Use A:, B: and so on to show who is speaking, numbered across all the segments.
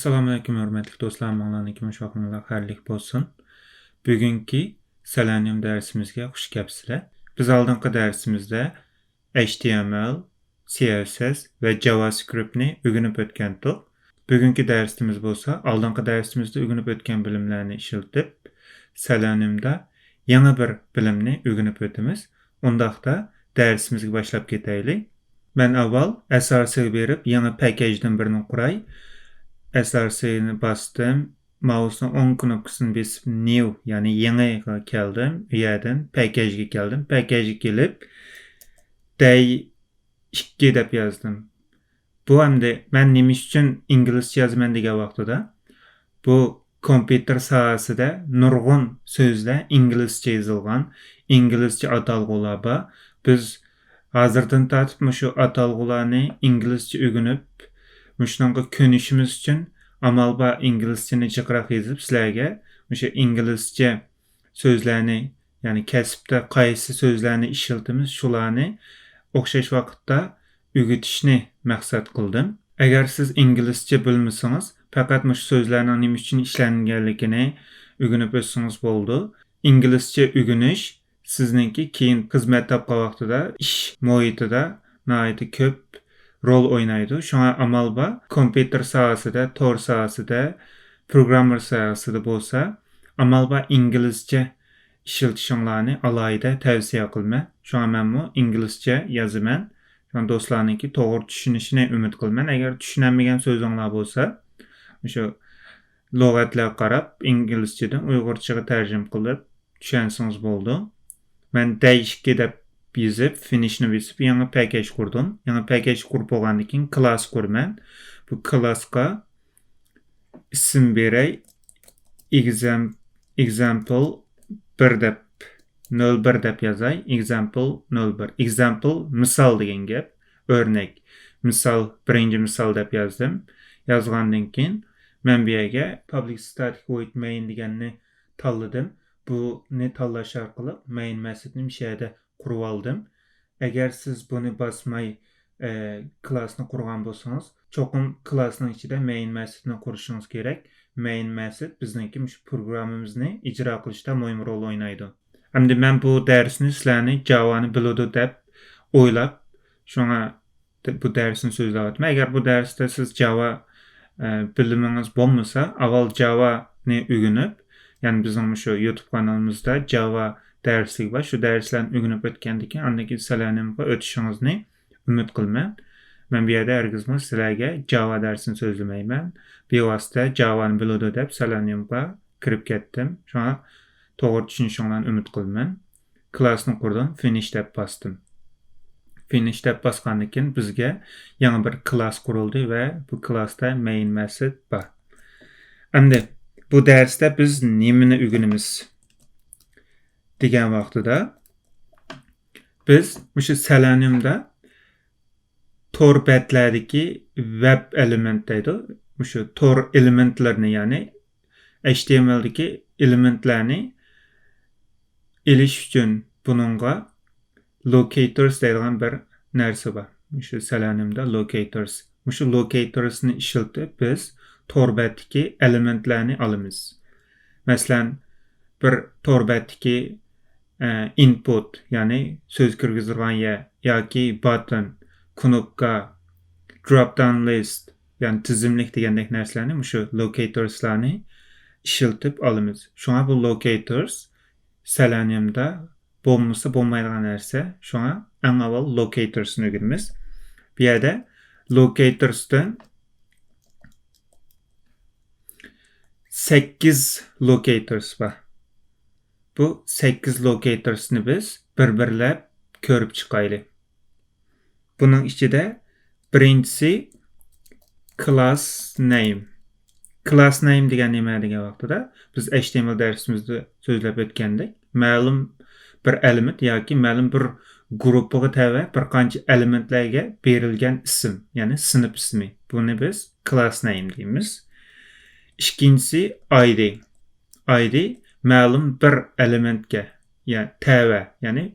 A: Assalamu alaykum hörmətli dostlarım, Allah'ın şoxunuzlar xərlik bolsun. Bugünkü Selenium dərsimizə xoş gəlibsizlər. Biz aldığımız dərsimizdə HTML, CSS və JavaScript-ni öyrənib ötkəndik. Bugünkü dərsimiz bolsa, aldığımız dərsimizdə öyrənib ötkən bilimlərini işlətib Seleniumda yeni bir bilimni öyrənib ötümüz. Ondaqda dərsimizə başlap ketəylik. Mən avval SRC verib yeni package-dən birini quray. SRC'ni bastım. Mouse'un 10 knopkasını basıp new yani yeni'ye geldim. Yerden package'e geldim. Package'e gelip day 2 dep yazdım. Bu hem de ben nemiş için İngilizce yazman degen vaqtida bu kompüter sahasida nurg'un so'zlar İngilizce yazılgan. İngilizce atalg'ular bor. Biz hozirdan tortib shu atalg'ularni İngilizce o'rganib Müşnanga könüşümüz için amal ba İngilizceni çıqraq yazıp sizlerge müşe İngilizce sözlerini yani kesipte qaysı sözlerini işiltimiz şularını oxşaş vaqtda ügütüşni məqsad qıldım. Eğer siz İngilizce bilmisiniz fakat müş sözlerinin nima üçün işlengenligini öğrenip ötsünüz boldu. İngilizce öğreniş sizninki keyin xizmat tapqa vaqtida iş muhitida nayeti köp rol oynaydı. Şuna amal ba kompüter sahasida, tor sahasida, programmer sahasida bolsa amal ba İngilizce işiltişinlarni alayda tavsiye qilman. Şuna men bu İngilizce yazıman. Şuna dostlarniki to'g'ri tushunishini umid qilman. Agar tushunamagan so'zinglar bo'lsa, o'sha lug'atlarga qarab İngilizcedan Uyg'urchaga tarjima qilib tushunsangiz bo'ldi. Men değişik deb yazıp finishni basıp yangi package kurdum. Yangi package kurup olgandan keyin class kurman. Bu classga isim beray. Example 1 deb 01 deb yazay. Example 01. Example misal degan gap. Örnek. Misal birinci misal deb yazdım. Yazgandan keyin men bu yerga public static void main deganni tanladım. Bu ne tanlash orqali main methodni şerdə qurib aldım. Eğer siz bunu basmay classni qurgan bolsanız, çoxum classның içinde main methodni qurishingizz kerak. Main method bizniki şu programımızı icra qilishda muhim rol oynaydı. Hamda men bu dersni sizlarni Java'ni biladi deb o'ylab, şuna bu dersni so'zlayapman. Eğer bu dersde siz Java biliminiz bo'lmasa, avval Java'ni o'rganib, yani bizim şu YouTube kanalımızda Java dersi var. Şu derslerini öğrenip ötkendik ki andaki Selenium'a ötüşünüzni ümit qilman. Men bu yerda herkesimiz sizlarga Java dersini so'zlamayman. Bevosita Java'ni biladi deb Selenium'a kirib ketdim. Shuna to'g'ri tushunishinglarni umid qilaman. Classni qurdim, finish deb bastım. Finish deb basgandan keyin bizga yangi bir class qurildi ve bu classda main method bor. Endi bu derste biz nimani o'rganamiz degan vaqtida biz shu Seleniumda tor betlardagi web element deydi. Shu tor elementlarni yani HTML'dagi elementlarni elish uchun buningga locators deydigan bir narsa bor. Shu Seleniumda locators. Shu locatorsni ishlatib biz tor betdagi elementlarni olamiz. Masalan, bir tor betdagi input yani söz kirgizilgan yer yoki button, knopka, drop down list yani tizimlik degandek narsalarni shu locatorslarni ishlatib olamiz. Shunga bu locators Seleniumda bo'lmasa bo'lmaydigan narsa. Shunga eng avval locatorsni o'rganamiz. Bu yerda locatorsdan 8 locators var. Bu 8 locators'ni biz bir-birlab ko'rib chiqaylik. Bunun içinde birincisi class name. Class name degan nima degan vaqtida biz HTML dersimizde so'zlab o'tgandik. Ma'lum bir element yoki ma'lum bir guruhga tava bir qancha elementlarga berilgan ism, ya'ni sinf ismi. Buni biz class name deymiz. İkincisi ID. ID ma'lum bir elementga, yani tava, yani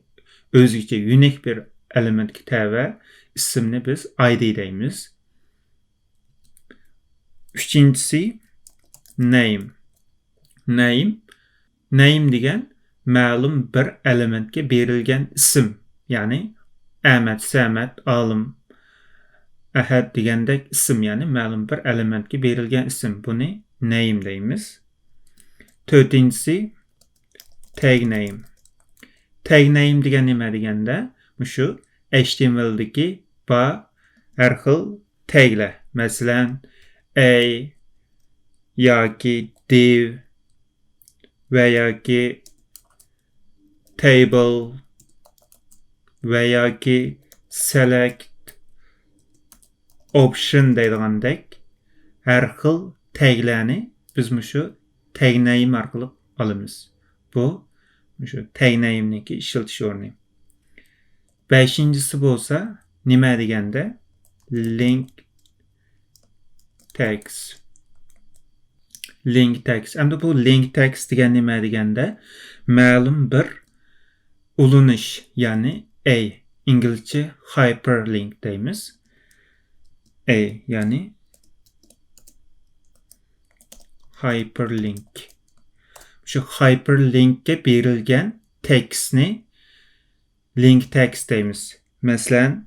A: özgüce unik bir elementga tava ismini biz ID deymiz. Üçüncüsü name. Name degan ma'lum bir elementga berilgan ism. Ya'ni Ahmet, Samet, Alim, Ahad degandek ism, ya'ni ma'lum bir elementga berilgan ism. Buni name deymiz. To'rtinchisi tag name. Tag name degan nima deganda, shu HTML'dagi har xil taglar. Masalan, a yoki div va yoki table va yoki select option deydigandek har xil taglarni biz shu tag name orqali olamiz. Bu shu tag name'niki ishlatish o'rni. Beshinchisi bo'lsa nima deganda link text. Link text. Endi bu link text degan nima deganda ma'lum bir ulanish, ya'ni inglizcha hyperlink deymiz. Ya'ni hyperlink. Şu hyperlink'e berilgan tekstni link text deymiz. Masalan,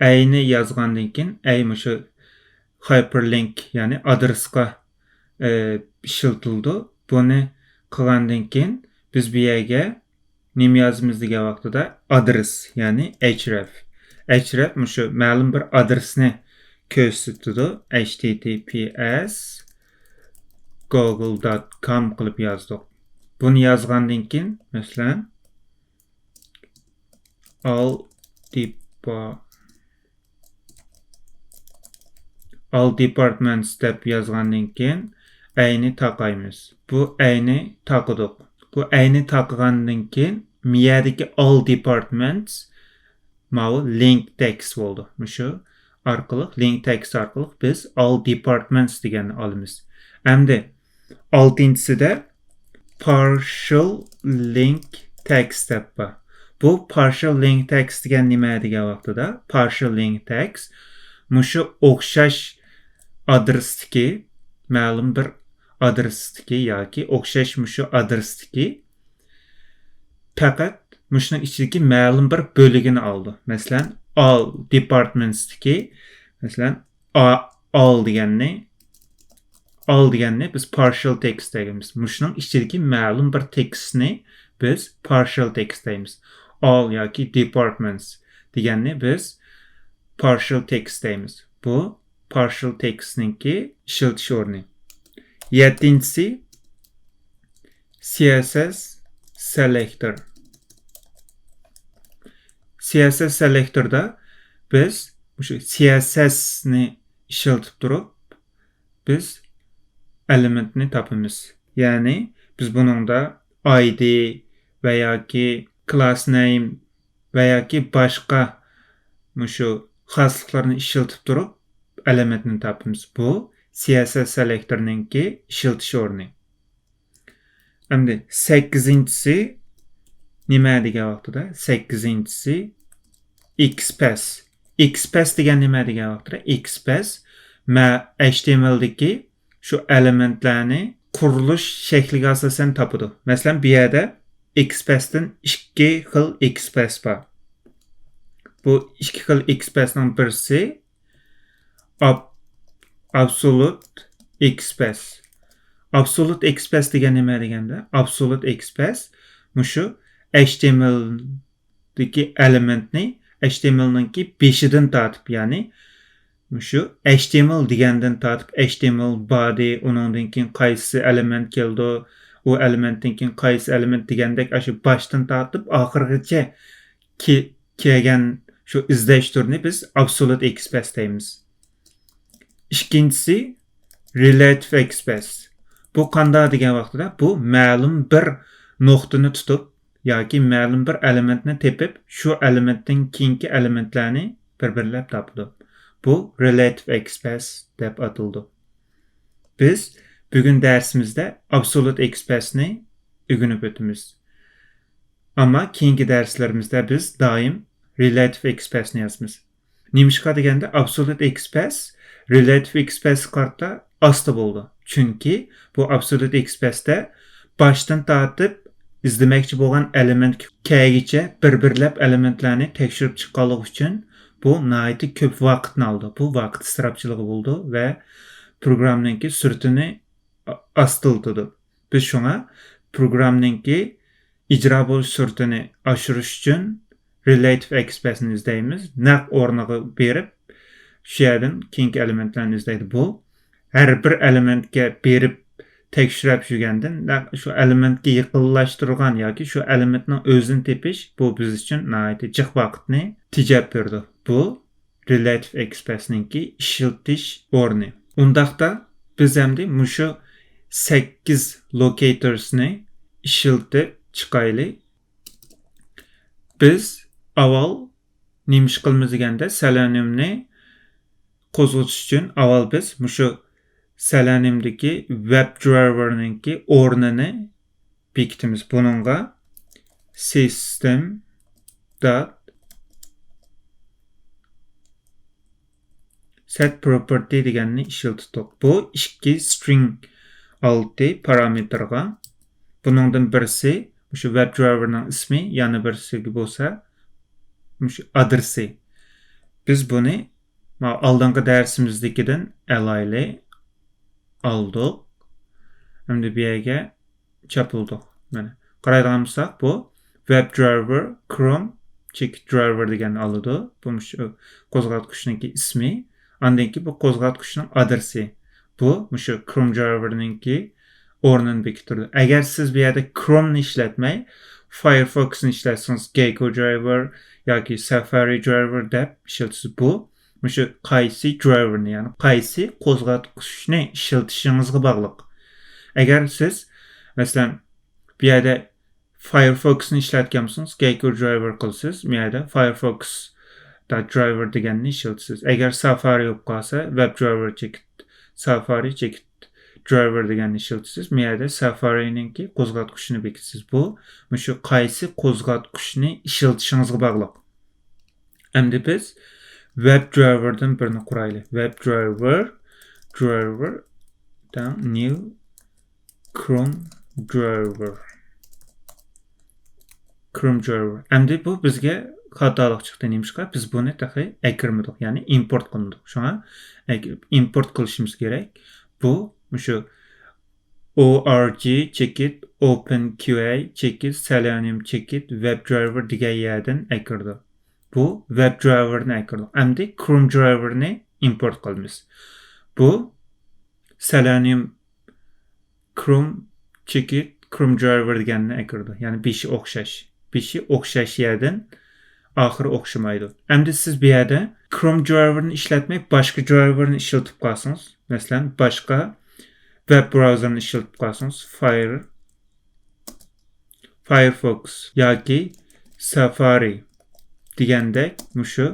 A: A'ni yozgandan keyin shu hyperlink, ya'ni adresga ishlatildi. Buni qilgandan keyin biz bu yerga nima yozamiz degan vaqtida adres, ya'ni href. Href shu ma'lum bir adresni ko'rsatadi. https google.com qilib yozdik. Buni yozgandan keyin masalan all departments deb yozgandan keyin A'ni taqaymiz. Bu A'ni taqadik. Bu A'ni taqgandan keyin miyadagi all departments link text bo'ldi. Shu orqali link text orqali biz all departments deganni olamiz. Endi oltinchisida partial link text deb bor. Bu partial link text degan nima degan vaqtida partial link text shu o'xshash adresdagi ma'lum bir adresdagi yoki o'xshash shu adresdagi faqat shuning ichidagi ma'lum bir bo'lagini oldi. Masalan, all departmentsdagi masalan all deganni biz partial text deymiz. Shuning ichidagi ma'lum bir tekstni biz partial text deymiz. All yoki departments deganni biz partial text deymiz. Bu partial text'ninki ishlatish o'rni. Yettinchisi CSS selector. CSS selector'da biz shu CSS'ni ishlatib turib biz elementni topamiz. Ya'ni biz buningda ID va yoki class name va yoki boshqa shu xosliklarni ishlatib turib elementni topamiz. Bu CSS selektorninki ishlatish o'rni. Endi 8-inchisi nima degan vaqtida 8-inchisi XPath. XPath degan nima degan vaqtida XPath HTML'dagi shu elementlarni qurilish shakliga asosan topadi. Masalan, bu yerda XPath'dan 2 xil XPath bor. Bu 2 xil XPath'ning birisi absolute XPath. Absolute XPath degan nima deganda absolute XPath shu HTML'dagi elementni HTML'ninki 5'idan tortib, ya'ni shu HTML degandan tortib HTML body, uningdan keyin qaysi element keldi, u elementdan keyin qaysi element degandek shu boshdan tortib oxirigacha kelgan shu izlash turini biz absolute XPath deymiz. Ikkinchisi relative XPath. Bu qanday degan vaqtida bu ma'lum bir nuqtani tutib yoki ma'lum bir elementni tepib shu elementdan keyingi elementlarni bir-birlab topdi. Bu relative XPath deb ataldi. Biz bugun darsimizda absolute XPath'ni o'rganib o'tamiz. Ammo keyingi darslarimizda biz doim relative XPath'ni yozamiz. Nimishqa deganda absolute XPath Relative XPath kartta aslı buldu. Çünkü bu Absolute XPath'te baştan tartıp izlemekçi bolan element K'giçe bir-birlep elementlerini tekşirip çıqqanlık üçün bu naiti köp vaqtni aldı. Bu vaqt ısrapçılığı buldu ve programninki sürtünü astıldıdı. Biz şuna programninki icra boluş sürtünü aşırış üçün Relative XPath'ni izleyimiz. Naq ornağı berip şu yerden keyingi elementlerini izleydi. Bu her bir elementke berip tekşirip жүрgəndən şu elementke yıqıllaştırgan yoki şu elementning özünü tepiş bu biz üçün naiti jiq vaqtni tejab berdi. Bu Relative XPath'ninki işiltish o'rni. Undaqda biz endi mushu 8 locators'ni işiltib chiqayli. Biz avval nemish qilamiz deganda Seleniumni qo'zg'atish uchun avval biz mushu Selenium'daki WebDriver'ninki o'rnini bekitimiz. Bununla system dot set property deganni ishiltdik. Bu ikki string aldı parametrga. Buningdan birisi şu WebDriver'ning ismi, yana birisi bo'lsa şu adresi. Biz bunu aldığınki dersimizdekinden alayli aldık. Şimdi bir yerge çapıldık. Yani qaraydigansak bu WebDriver Chrome check driver degan alıdı. Bu şu qo'zg'atqichning ismi. Andan ki bu qo'zg'atqichning adresi. Bu şu Chrome driver'ninki o'rnini bekitirdi. Agar siz bir yerde Chrome'ni ishlatmay Firefox'ni ishlatsangiz Gecko driver yoki Safari driver deb ishlatasiz. Bu şu qaysi driver'ni, yani qaysi qo'zg'atqichni ishlatishingizga bog'liq. Agar siz masalan bir yerde Firefox'ni ishlatgansiz, Gecko driver qilsiz, bu yerda Firefox driver deganni ishlatasiz. Agar Safari bo'lib qolsa, WebDriver check Safari check driver deganni ishlatasiz. Bu yerda Safari'ninki qo'zg'atqichni bekitasiz. Bu shu qaysi qo'zg'atqichni ishlatishingizga bog'liq. Endi biz WebDriver'dan birini qurayli. WebDriver new Chrome driver. Endi bu bizga xatolik chiqdi nemishqa. Biz buni taxi akirmadik, ya'ni import qildik. Shunga import qilishimiz kerak. Bu shu org checkit openqa checkit selenium checkit WebDriver degan yerdan akirdi. Bu WebDriver'ni akirdik. Endi Chrome driver'ni import qilamiz. Bu Selenium Chrome checkit Chrome driver deganni akirdi. Ya'ni beshi o'xshash. Beshi o'xshash yerdan oxiri o'xshamaydi. Endi siz bu yerda Chrome driver'ni ishlatmay boshqa driver'ni ishlatib qolsangiz, masalan, boshqa web browser'ni ishlatib qolsangiz, Firefox yoki Safari degandek shu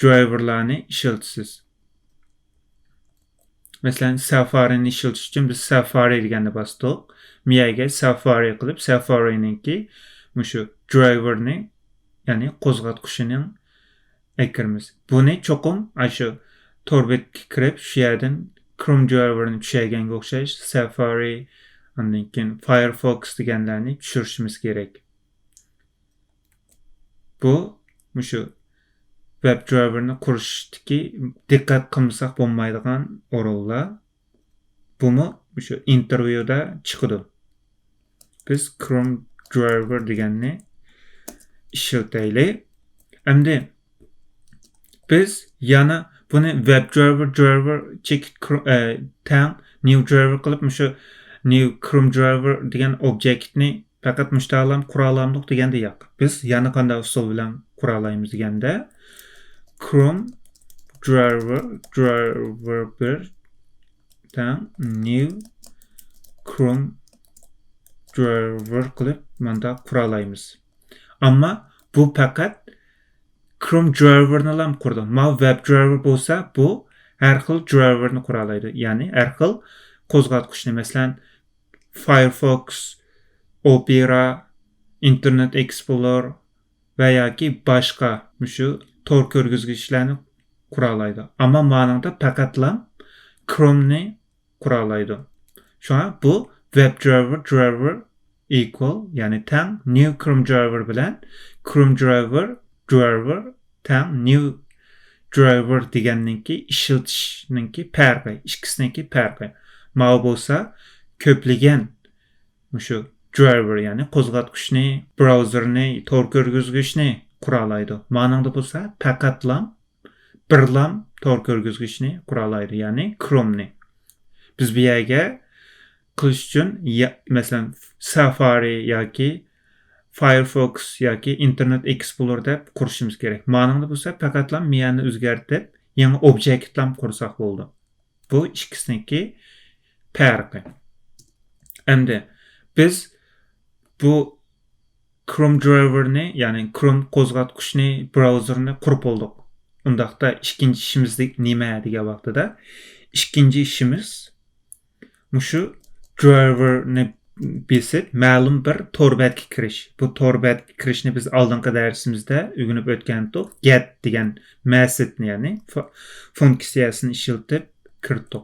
A: driver'larni ishlatasiz. Masalan, Safari'ni ishlatishim uchun biz Safari deganni bosdik. Miyaga Safari qilib, Safari'ninki shu driver'ni, ya'ni qo'zg'atqichining akirmiz. Buni cho'qim shu torbetga kirib, shu yerdan Chrome driver'ni tushirganga o'xshash Safari, undan keyin Firefox deganlarni tushirishimiz kerak. Bu shu WebDriver'ni qurishdagi diqqat qilmasak bo'lmaydigan o'rinlar. Buni shu intervyuda chiqdi. Biz Chrome driver deganni ishlataylik. Endi biz yana buni WebDriver check tang new driver qilib shu new Chrome driver degan obyektni faqat mushtaqlam qura olamiz deganda yo'q. Biz yana qanday usul bilan qura olamiz deganda Chrome driver bir tang new Chrome driver qilib manda qura olamiz. Ammo bu faqat Chrome driver'ni ham qurdi. Ma WebDriver bo'lsa, bu har xil driver'ni qura oladi. Ya'ni har xil qo'zg'atqichni, masalan, Firefox, Opera, Internet Explorer va yoki boshqa shu tor ko'rgazgichlarni quralaydı. Ama manada faqatla Chrome'ni quralaydı. Şu an bu WebDriver equal yani tang new Chrome driver bilen Chrome driver tang new driver deganninki ishlatishninki farqi, ikkisininki farqi. Ma bo'lsa ko'pligan shu driver yani qo'zg'atgichni, browserni, tor ko'rgazgichni quralaydi. Manada bo'lsa faqatlam birlam tor ko'rgazgichni quralaydi, ya'ni Chrome'ni. Biz bu yerga qilish uchun masalan Safari yoki Firefox yoki Internet Explorer deb qurishimiz kerak. Manada bo'lsa faqatlam miyani o'zgartirib, yangi obyektlar qursak bo'ldi. Bu ikkisiniki farqi. Endi biz bu Chrome driver'ni yani Chrome qo'zg'atgichni, browserni qurib oldik. Undaqda ikkinchi ishimiz nima degan vaqtida ikkinchi ishimiz mushu driver'ni besib ma'lum bir torbetga kirish. Bu torbetga kirishni biz oldingi darsimizda o'rganib o'tgandik. Get degan methodni ya'ni funksiyasini ishlatib kiritdik.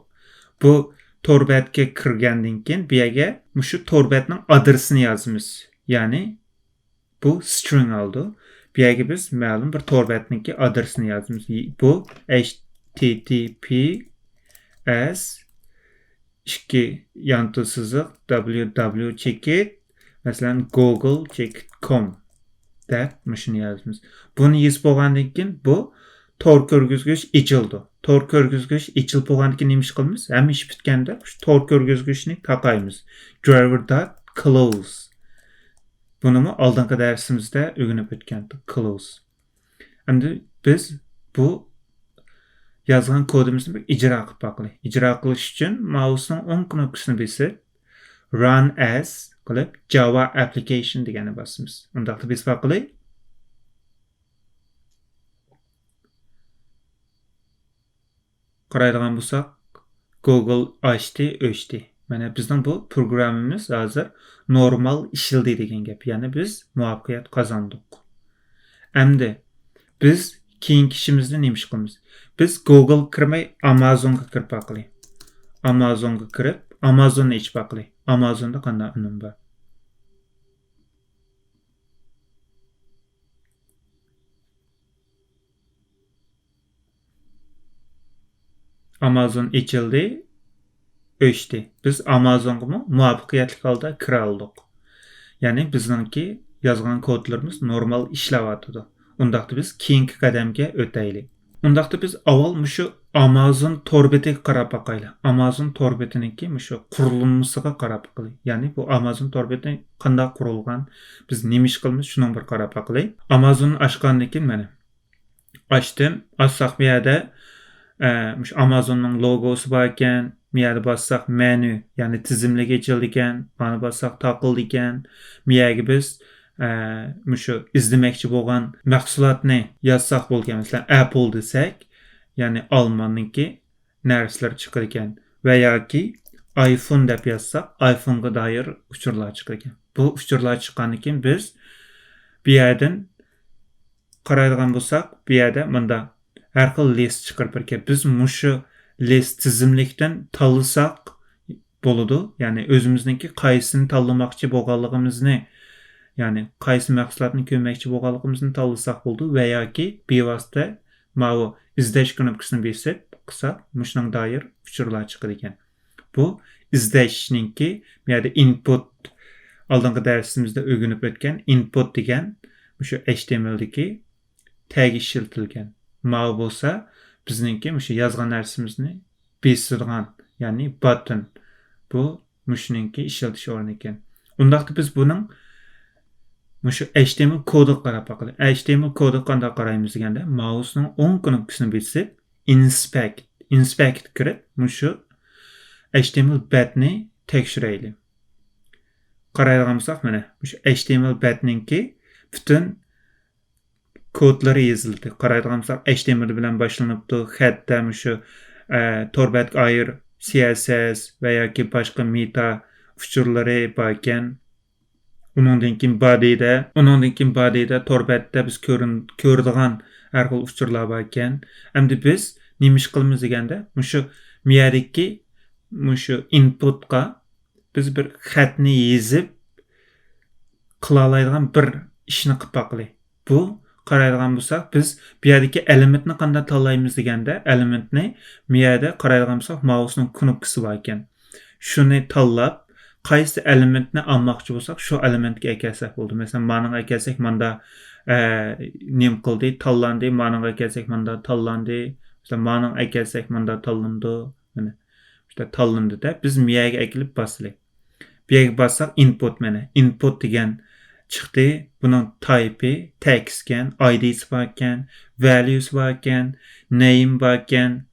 A: Bu torbetga kirgandan keyin bu yerga mushu torbetning adresini yozamiz. Ya'ni bu string oldi. Bu yerga biz ma'lum bir torbetninki adresini yozamiz. Bu https ikki yantı sızıq www chekit mesela google chekit.com deb müşünü yazımız. Bunu yazıp olgandan keyin bu tor ko'rgazgich ichildi. Tor ko'rgazgich ichilib olgandan keyin nima ish qilamiz? Hamma ish bitganda shu tor ko'rgazgichni taqaymiz. driver.close. Bunu oldingi darsimizda o'rganib o'tgandik. Close. Endi biz bu yazgan kodumuzni icra qilib baqilay. Icra qilish uchun mousening o'ng knopkasini bosib run as qilib Java application degani bosamiz. Undaqda biz baqilay. Qaraydigan bo'lsak, Google açtı, o'chdi. Mana bizning bu programmamiz hozir normal ishildi degan gap. Ya'ni biz muvaffaqiyat qozondik. Endi biz keyingi ishimizni nima ish qilamiz? Biz Google kirmay Amazonga kirib baqilay. Amazonga kirib Amazonni ichib baqilay. Amazonda qanday unum bor? Amazon ichildi, o'chdi. Biz Amazonga muvaffaqiyatli holda kira oldik. Ya'ni bizningki yozgan kodlarimiz normal ishlayotdi. Undaqda biz keyingi qadamga o'taylik. Undaqda biz avval mushu Amazon torbetiga qarab baqaylik. Amazon torbetiniki mushu qurilmasiga qarab baqaylik. Ya'ni bu Amazon torbeti qanday qurilgan, biz nima ish qilamiz, shuni bir qarab baqaylik. Amazonni ochgandan keyin mana ochdim. Açsaq bu yerda mushu Amazonning logosi bor ekan. Bu yerda bossaq menü, ya'ni tizimlarga ochildi ekan. Mana bossaq taqildi ekan. Bu yerga biz mushu izlamoqchi bo'lgan mahsulotni yozsaq bo'lgan, masalan Apple desak, ya'ni Almanniki narsalar chiqar ekan va yoki iPhone deb yozsaq, iPhone'ga doir uchurlar chiqar ekan. Bu uchurlar chiqqandan keyin biz bu yerdan qaraydigan bo'lsak, bu yerda bunda har xil list chiqarib ekan. Biz mushu list tizimlikdan tanlasak bo'ladi. Ya'ni o'zimizningki qaysini tanlamoqchi bo'lganligimizni, ya'ni qaysi mahsulotni ko'rmoqchi bo'lganligimizni tanlasak bo'ldi va yoki bevosita mana izlash knopkasini bosib qilsak, mushuning doir uchurlar chiqar ekan. Bu izlashninki, bu yerda input oldingi darsimizda o'rganib o'tgan input degan mushu HTMLdagi tag ishlatilgan. Mana bo'lsa bizningki mushu yozgan narsamizni besadigan, ya'ni button. Bu mushuninki ishlatish o'rni ekan. Undaqda biz buning mushu HTML kodiga qarab baqaylik. HTML kodiga qanday qaraymiz deganda, mousening o'ng knopkasini bosib inspect kirib, mushu HTML batni tekshiraylik. Qaraydigan bo'lsak, mana mushu HTML batninki butun kodlari yozildi. Qaraydigan bo'lsak, HTML bilan boshlanibdi. Hatto mushu torbat ayir, CSS va yoki boshqa meta uchurlari bor ekan. Onundan keyin body'da torbetde biz ko'radigan har xil uchurlar bor ekan. Endi biz nima ish qilamiz deganda, mushu miyadagi mushu inputga biz bir xatni yezib qila oladigan bir ishni qilib boqili. Bu qaraydigan bo'lsak, biz bu yerdagi elementni qanday tanlaymiz deganda, elementni miyada qaraydigan bo'lsak, mousening knopkasi bor ekan. Shuni tanlab, qaysi elementni olmoqchi bo'lsak, shu elementga ekelsak bo'ldi. Masalan, ma'noga ekelsak, manda nim qildi, tanlandi, ma'noga ekelsak, manda tanlandi. Masalan, ma'noga ekelsak, manda tanlandi. Mana işte tanlandi da biz miyaga ekilib basdik. Bu yerga bassak input mana. Input degan chiqdi. Buning type'i text ekan, ID'si bor ekan, values bor ekan, name bor ekan,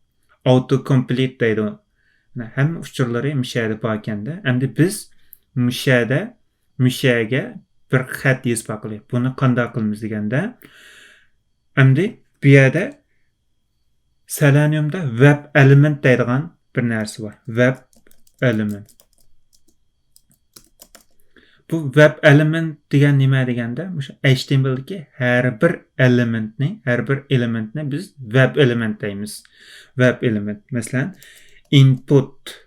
A: auto complete deydi. Hamma uchurlari mishada bor ekanda. Endi biz mishaga bir xat yozib boqaylik. Buni qanday qilamiz deganda, endi bu yerda Seleniumda web element deydigan bir narsa bor. Web element. Bu web element degan nima deganda, o'sha HTML'dagi har bir elementni biz web element deymiz. Web element. Masalan, input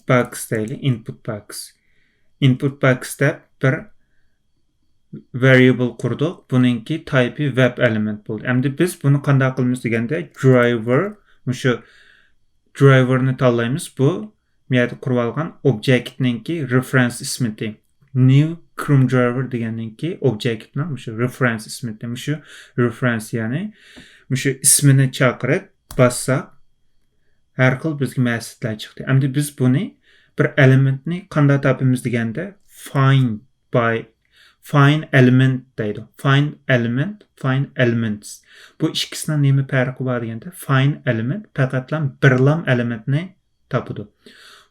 A: box deyli, input box. Input box'da bir variable qurdik. Buningki type'i web element bo'ldi. Endi biz buni qanday qilamiz deganda, driverni tanlaymiz. Bu miyada qurib olgan objektninki reference ismiti. New Chrome driver deganninki objektning shu reference ismiti. Shu reference ya'ni shu ismini chaqirib bassak har xil bizga ma'lumotlar chiqdi. Endi biz buni bir elementni qanday topamiz deganda, find element deydi. Find elements. Bu ikkisining nima farqi bor deganda, find element faqatlam birlam elementni topadi.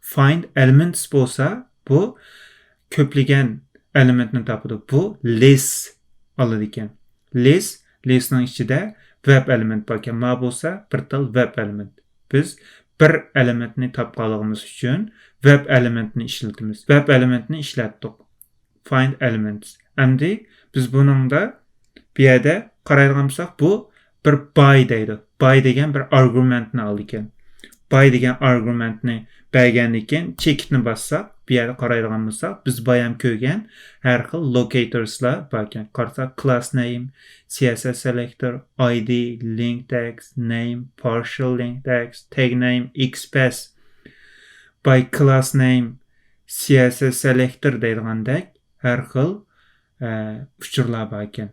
A: Find elements bo'lsa, bu ko'plagan elementni topadi. Bu list oladi ekan. Listning ichida web element bor ekan. Ma bo'lsa, bir tal web element. Biz bir elementni topganligimiz uchun web elementni ishlatamiz. Web elementni ishlatdik. Find elements. Endi biz buningda bu yerda qaraydigan bo'lsak, bu bir by deydi. By degan bir argumentni oldi ekan. By degan argumentni bergandan keyin checkni bassak, bu yerda qaraydigan bo'lsak, biz bayam ko'rgan har xil locatorslar bor ekan. Qarasak, class name, CSS selector, ID, link text, name, partial link text, tag name, XPath. By class name, CSS selector deydigandek har xil uchurlar bor ekan.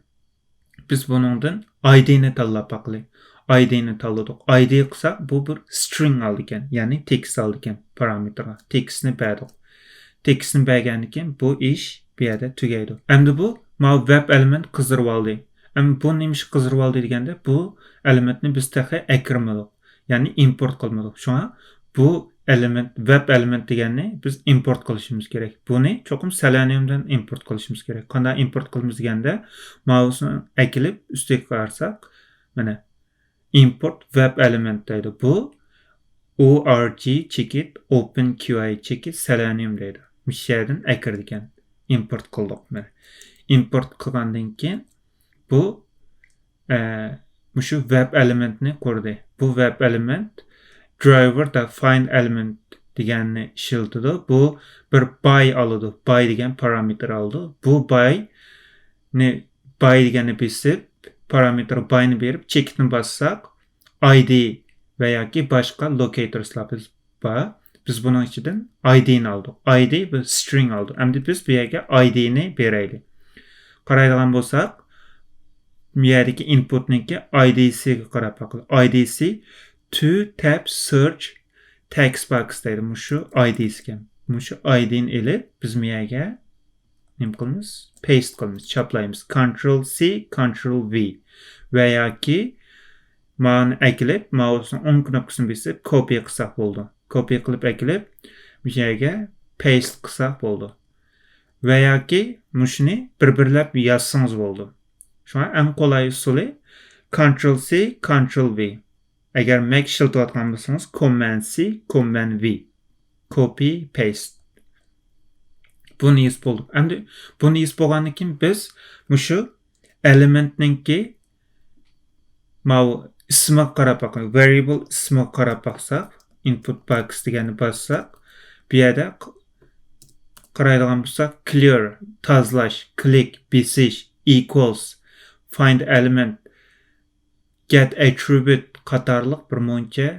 A: Biz buningdan ID'ni tanlab boqaylik. ID'ni tanladik. ID qilsak, bu bir string oldi ekan, ya'ni text oldi ekan parametrga. Textni berdik. Textni bergandan keyin bu ish bu yerda tugaydi. Endi bu web element qizdirib oldi. Endi bu nima ish qizdirib oldi deganda, bu elementni biz taqa akirmadik, ya'ni import qilmadik. Shunga bu web element deganni biz import qilishimiz kerak. Buni cho'qim Seleniumdan import qilishimiz kerak. Qanday import qilamiz deganda, mouse'ni akilib ustiga qarsak, mana import web element deydi. Bu org chekit openqi chekit selenium deydi. Mishadan akirdi ekan. Import qildik. Mana import qilgandan keyin bu shu web elementni ko'rdi. Bu web element driver da find element deganni ishlatadi. Bu bir by oladi. By degan parametr oldi. Bu by deganni besib parametr by'ni berib checkni bassak, ID va yoki boshqa locatorslar bor. Biz buning ichidan ID'ni oldik. ID bir string oldi. Endi biz bu yerga ID'ni beraylik. Qaraydigan bo'lsak, bu yerdagi inputniki ID'siga qarab boqaylik. ID'si to tab search text box deydi. Shu ID'si ekan. Shu ID'ni elib biz bu yerga nima qilamiz? Paste qilamiz, chaplaymiz. Ctrl C, Ctrl V va yoki ma'ni akilib, mouse'ning o'ng knopkasini besib copy qilsak bo'ldi. Copy qilib akilib, bu yerga paste qilsak bo'ldi. Va yoki mushni bir-birlab yozsangiz bo'ldi. Shunga eng qulay usuli Ctrl C, Ctrl V. Agar Mac ishlatayotgan bo'lsangiz, Command C, Command V. Copy, paste. Buni is bulduk. Endi buni is bolgandan keyin biz mushu elementninki mau ismiga qarab bakamiz. Variable ismiga qarab baksak, input box deganni bassak, bu yerda qaraydigan bo'lsak, clear, tozalash, click, besish, equals, find element, get attribute qatorliq bir muncha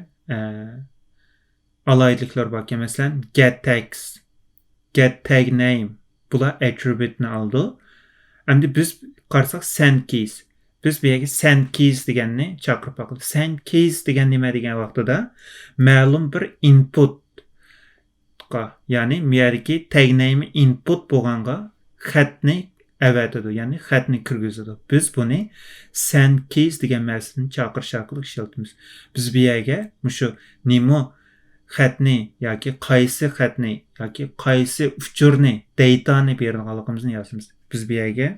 A: alayliklar bor ekan. Masalan, get text, get tag name. Bular attribute'ni oldi. Endi biz qarasak send keys. Biz bu yerga send keys deganni chaqirib boqdik. Send keys degan nima degan vaqtida ma'lum bir input ya'ni bu yerdagi tag name input bo'lganga xatni avatadi, ya'ni xatni kirgizadi. Biz buni send keys degan narsani chaqirish orqali ishlatamiz. Biz bu yerga mushu nima xatni yoki qaysi xatni yoki qaysi uchurni datani berganligimizni yozamiz. Biz bu yerga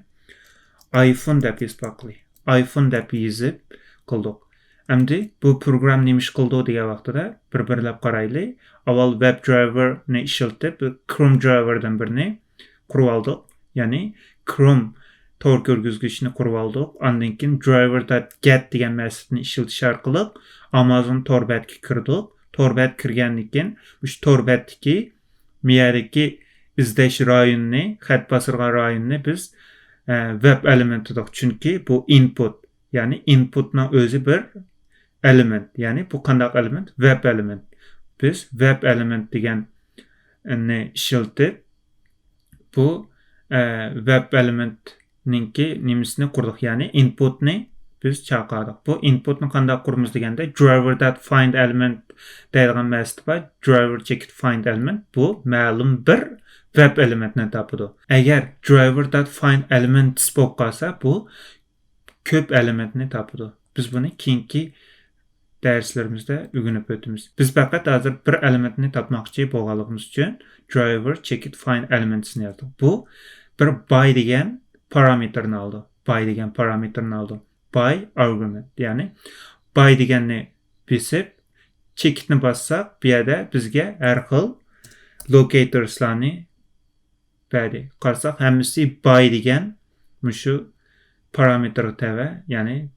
A: iPhone deb yozib iPhone deb yozib qildik. Endi bu program nima ish qildi degan vaqtida bir-birlab qaraylik. Avval WebDriver'ni ishlatib, Chrome driver'dan birini qurib oldik. Ya'ni Chrome tor ko'rgazgichni qurib oldik. Ondan keyin driver.get degan narsani ishlatish orqali Amazon Torbatga kirdik. Torbat kirgandan keyin shu Torbatdagi miyadagi izlash rayonini, xat bosirgan rayonini biz web elementi dedik. Chunki bu input, ya'ni inputning o'zi bir element, ya'ni bu qanday element? Web element. Biz web element deganni ishlatib bu web elementninki nimasini qurdik, ya'ni inputni biz chaqirdik. Bu inputni qanday quramiz deganda driver.find element deydigan narsa bor. Driver check find element bu ma'lum bir web elementni topadi. Agar driver.find element bo'lib qolsa, bu ko'p elementni topadi. Biz buni keyingi darslarimizda o'rganib o'tamiz. Biz faqat hozir bir elementni topmoqchi bo'lganligimiz uchun driver check find elementsni yozdik. Bu bir by degan parametrni oldi. By argument, ya'ni by deganni besib checkni bassak, bu yerda bizga har xil locatorslarni berdi. Qarasak, hammasi by degan mushu parametr tava, ya'ni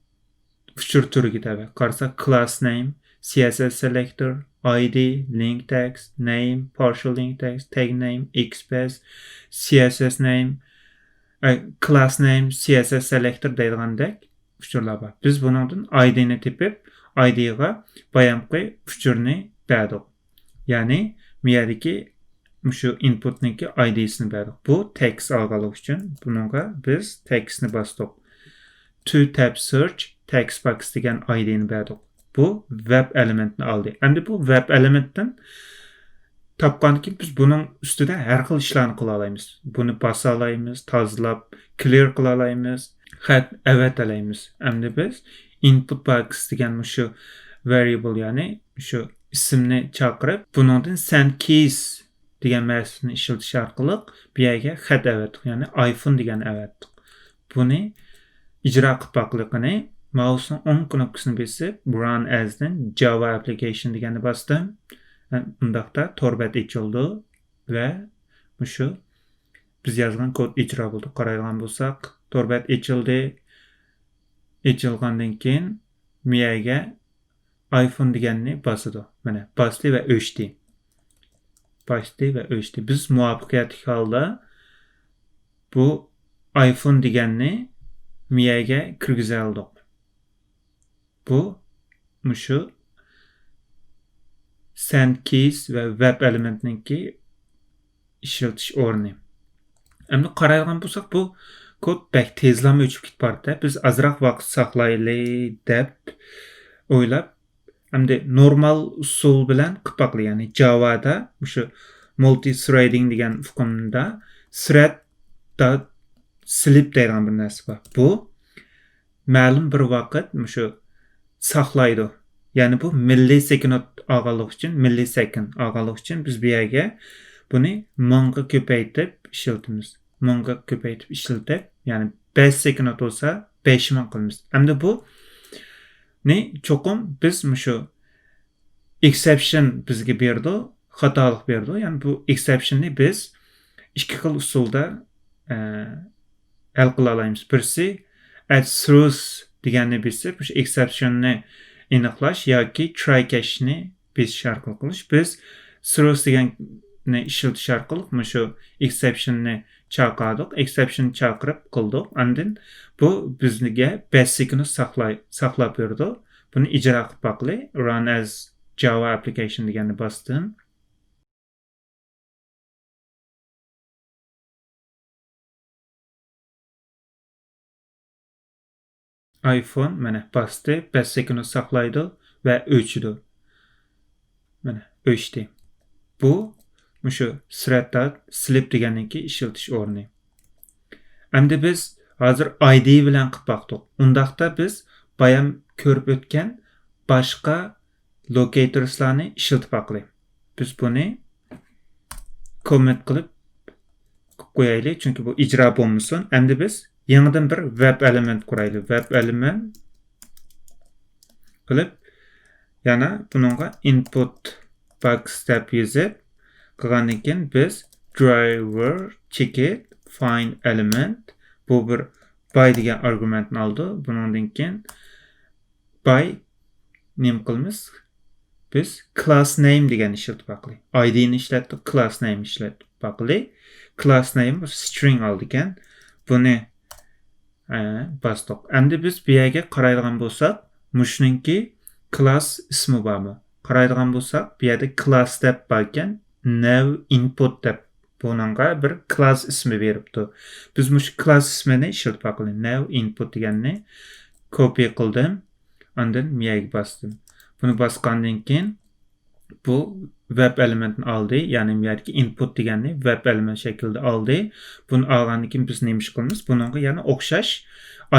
A: uchur turiga tava. Qarasak, class name, CSS selector, ID, link text, name, partial link text, tag name, XPath, CSS name, class name, CSS selector deyilgandek uchurlar bor. Biz bundan ID'ni tepib, ID'ga bayamqi uchurni berdik. Ya'ni bu yerdagi mushu inputniki ID'sini berdik. Bu text olganlik uchun bunga biz textni bosdik. To tab search text box degan ID'ni berdik. Bu web elementni oldi. Endi bu web elementdan topgandan keyin biz buning ustida har xil ishlarni qila olamiz. Buni bosa olamiz, tozalab, clear qila olamiz, xat avatalaymiz. Endi biz input box degan mushu variable, ya'ni shu ismni chaqirib, buningdan send keys degan narsani ishlatish orqali bu yerga xat avatdik, ya'ni iPhone degan avatdik. Buni ijro qilib boqliqini mousening o'ng knopkasini bosib, run as'dan Java application deganni bosdim. Bundaqda torbat ochildi va mushu biz yozgan kod ijro bo'ldi. Qaraydigan bo'lsak, torbat ochildi. Ochilgandan keyin bu yerga iPhone deganni bosdi. Mana bosdi va o'chdi. Biz muvaffaqiyatli holda bu iPhone deganni miyaga kirgiza oldik. Bu mushu send keys va web elementninki ishlatish o'rni. Endi qaraydigan bo'lsak, bu kod bak tezlama o'chib ketibdi. Biz azroq vaqt saqlaylik deb o'ylab, endi normal usul bilan qilib boqli, ya'ni Java'da mushu multi-threading degan hukmda thread slip deydigan bir narsa bor. Bu ma'lum bir vaqt mushu saqlaydi. Ya'ni bu millisekund olganlik uchun biz bu yerga buni mingga ko'paytirib ishlatib, ya'ni 5 sekund bo'lsa 5000 qilamiz. Endi bu ne cho'qim biz mushu exception bizga berdi, xatolik berdi. Ya'ni bu exceptionni biz ikki xil usulda hal qila olamiz. Birisi add throws deganni besib, o'sha exceptionni aniqlash yoki try catchni besish orqali qilish. Biz throws deganni ishlatish orqali shu exceptionni chaqirdik, exception chaqirib qildik. Andin bu bizga basicni saqlab berdi. Buni ijro qilib baqli, run as Java application deganni bosdim. iPhone mana bastı, basicni saqlaydi va o'chdi. Mana o'chdi. Bu shu thread slip deganiki ishlatish o'rni. Endi biz hozir ID bilan qilib baqdik. Undaqda biz bayam ko'rib o'tgan boshqa locatorslarni ishlatib baqli. Biz buni comment qilib qo'yaylik, chunki bu ijro bo'lmasin. Endi biz yangidan bir web element quraylik. Web element qilib yana buningga input box deb yozib qilgandan keyin biz driver ticket find element bu bir by degan argumentni oldi. Bundan keyin by name qilamiz. Biz class name degan ishlatib baqli. ID'ni ishlatdik, class name ishlatib baqli. Class name string oldi ekan. Buni bastık. Endi biz bu yerga qaraydigan bo'lsak, mushuningki class ismi bormi? Qaraydigan bo'lsak, bu yerda class deb bor ekan, now input deb buningga bir class ismi beribdi. Biz mush class ismini ishlatib baqli. Now input deganni copy qildim. Andin bu yerga bastım. Bunu basgandan keyin bu web elementini aldı. Yani bu yerdeki input deganni web element şekilde aldı. Bunu algandan keyin biz neymiş qilamiz? Buningga yana o'xshash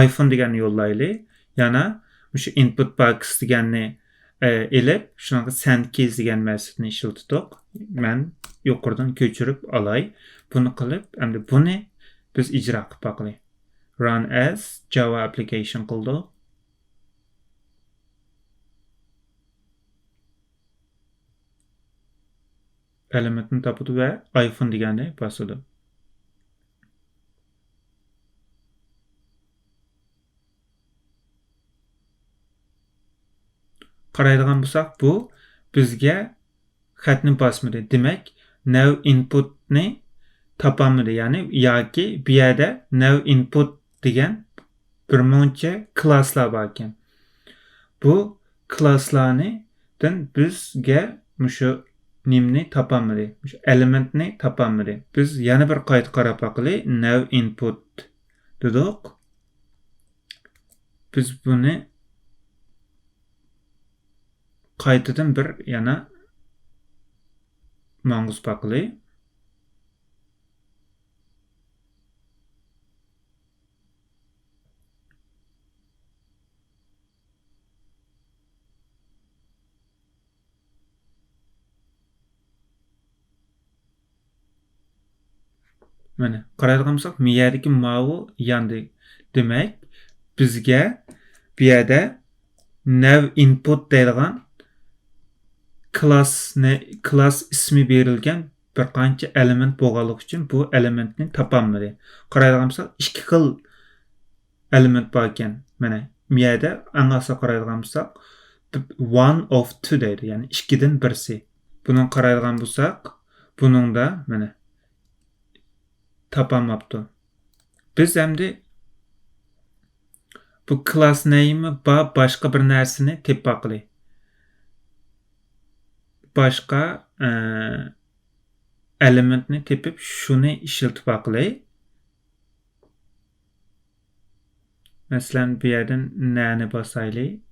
A: iPhone deganni yollaylik. Yana shu input box deganni elib, shunga send keys degan massivni ishlatdik. Men yuqoridan ko'chirib olay. Buni qilib, endi buni biz ijro qilib baqli. Run as Java application qildik. Elementini topdi ve iPhone deganni bosdi. Qaraydigan bo'lsak, bu bizga xatni bosmadi. Demak, now inputni topamadi. Ya'ni yoki bu yerda now input degan bir muncha klasslar bor ekan. Bu klasslardan bizga shu nimni topamadi. Shu elementni topamadi. Biz yana bir qayta qarab baqili. Now input dedik. Biz buni qaytadan bir yana manguz baqili. Mana qaraydigan bo'lsak, bu yerdagi mavi yandi. Demak, bizga bu yerda now input deydigan class ismi berilgan bir qancha element bo'lganligi uchun bu elementni topolmadi. Qaraydigan bo'lsak, ikki xil element bor ekan. Mana bu yerda anga qaraydigan bo'lsak, one of two deydi. Ya'ni ikkidan birisi. Buni qaraydigan bo'lsak, buningda mana topamapti. Biz endi bu class name'i başqa bir narsani tepib baqili. Başqa elementni tepib shuni ishlatib baqili. Masalan, bu yerdan nani bosaylik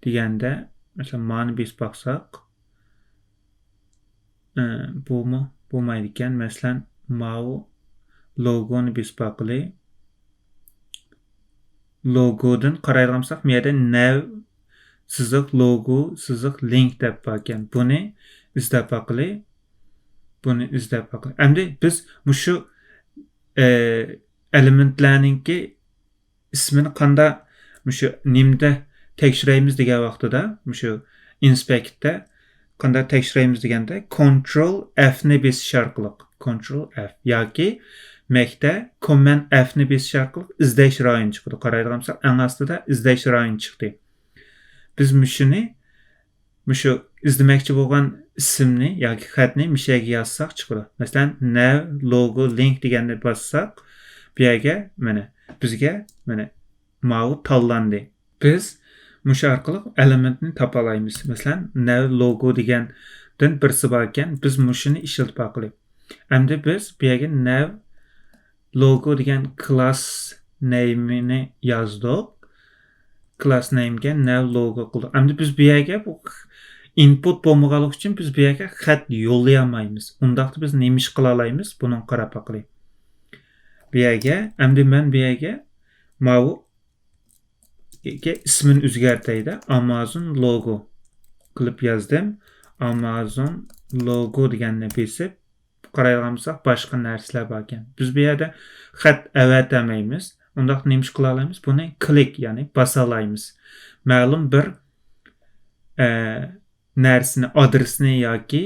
A: deganda, masalan, mani besib baqsaq, bo'lmaydi ekan. Masalan, mau logoni besib baqili. Logodan qaraydigan bo'lsak, bu yerda now siziq logo, siziq link deb bor ekan. Buni izlab baqili. Endi biz shu elementlarningki ismini qanday shu nimda tekshiramiz degan vaqtida, shu inspectda qanday tekshiramiz deganda Ctrl F ni besish orqali. Ctrl F yoki Mac'te Command F'ni besish orqali izlash rayoni chiqadi. Qaraydigan bo'lsak, eng ostida izlash rayoni chiqdi. Biz mushu izlamoqchi bo'lgan ismni yoki xatni mishaga yozsak chiqadi. Masalan, nav logo link deganni bossak, bu yerga mana bizga mana mau tanlandi. Biz mushu orqali elementni topa olamiz. Masalan, nav logo degandan birsi bor ekan, biz mushuni ishlatib oqilib. Endi biz bu yerga nav logo degan class name'ini yozdik. Class name'ga nav logo qildik. Endi biz bu yerga bu input bo'lmaganlik uchun biz bu yerga xat yo'llay olmaymiz. Undaqda biz nima ish qila olamiz? Buni qarab oqilib. Bu yerga endi men bu yerga mau ismini o'zgartiraydi. Amazon logo qilib yozdim. Amazon logo deganni besib qaraydigansak boshqa narsalar bor ekan. Biz bu yerda xat avatmaymiz. Undaq nima ish qila olamiz? Buni klik, ya'ni basa olamiz. Ma'lum bir narsani, adresini yoki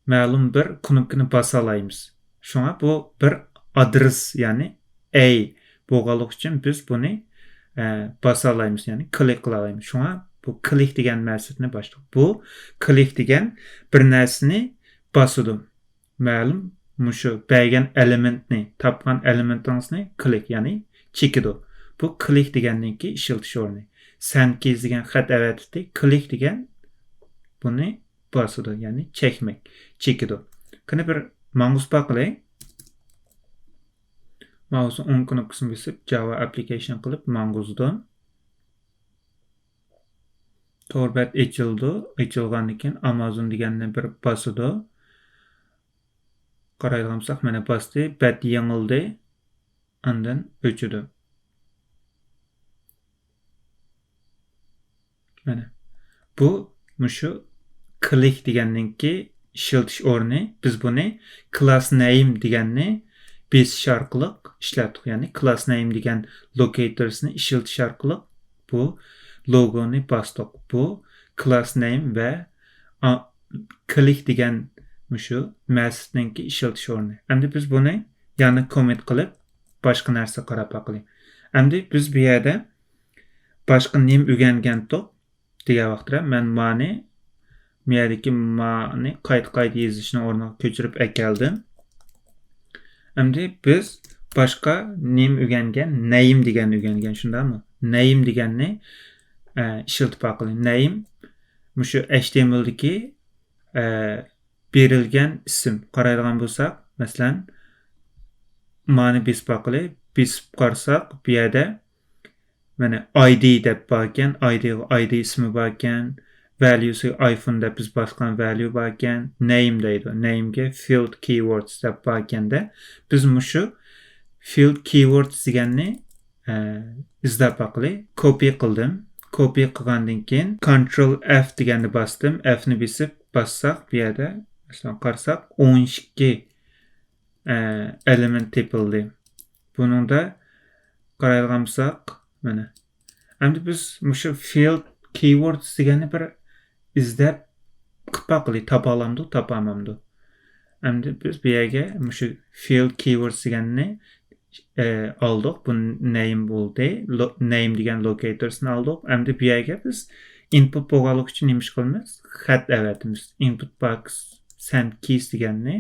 A: ma'lum bir knopkani basa olamiz. Shunga bu bir adres, ya'ni A bo'lganlik uchun biz buni basa olamiz, ya'ni klik qila olamiz. Shunga bu klik degan ma'nosini boshlaydi. Bu klik degan bir narsani bosadi. Ma'lum mushu bergan elementni, topgan elementingizni klik, ya'ni chekidi. Bu klik deganninki ishiltish o'rni. Sen degan xat avatdi, klik degan buni bosadi, ya'ni chekmek, chekidi. Qani bir mavzu baqilay. Mavzu 10 knopkasini bosib Java application qilib manguzdim. Torbat ochildi. Ochilgandan keyin Amazon deganni bir bosadi. Qaraydigan bo'lsak, mana bosdi, bat yangildi. Andan o'chidi. Mana bu mushu click deganninki ishiltish o'rni. Biz buni class name deganni besish orqali ishlatdik. Ya'ni class name degan locatorsni ishiltish orqali bu logoni bosdik. Bu class name va click degan mushu ma'nosninki ishiltish o'rni. Endi biz buni yana comment qilib boshqa narsa qarab oqilib. Endi biz bu yerda boshqa nima o'rgangandik degan vaqtda men mani miyadagi mani qayta yozishni o'rniga ko'chirib keldim. Endi biz boshqa nima o'rgangan, name deganni o'rgangan, shundaymi? Name deganni ishiltib oqilib. Name mushu HTML'dagi berilgan ism. Qaraydigan bo'lsak, masalan, mani besib oqilib, besib qarsak, bu yerda mana ID deb bor ekan, ID ismi bor ekan, valuesi iPhone deb biz bosgan value bor ekan, name deydi. Name'ga field keywords deb bor ekanda, biz mushu field keywords deganni izlab oqilib, copy qildim. Copy qilgandan keyin Ctrl F deganni bosdim. F'ni besib bossak, bu yerda masalan qarasak 12 element topildi. Buningda qaraydigan bo'lsak, mana. Endi biz mushu field keywords deganni bir izlab qilib topa olamdi, topamamdi. Endi biz bu yerga mushu field keywords deganni oldik. Bu name bo'ldi. Name degan locatorsni oldik. Endi bu yerga biz input bo'lganlik uchun nima ish qilamiz? Xat avatimiz. Input box send keys deganni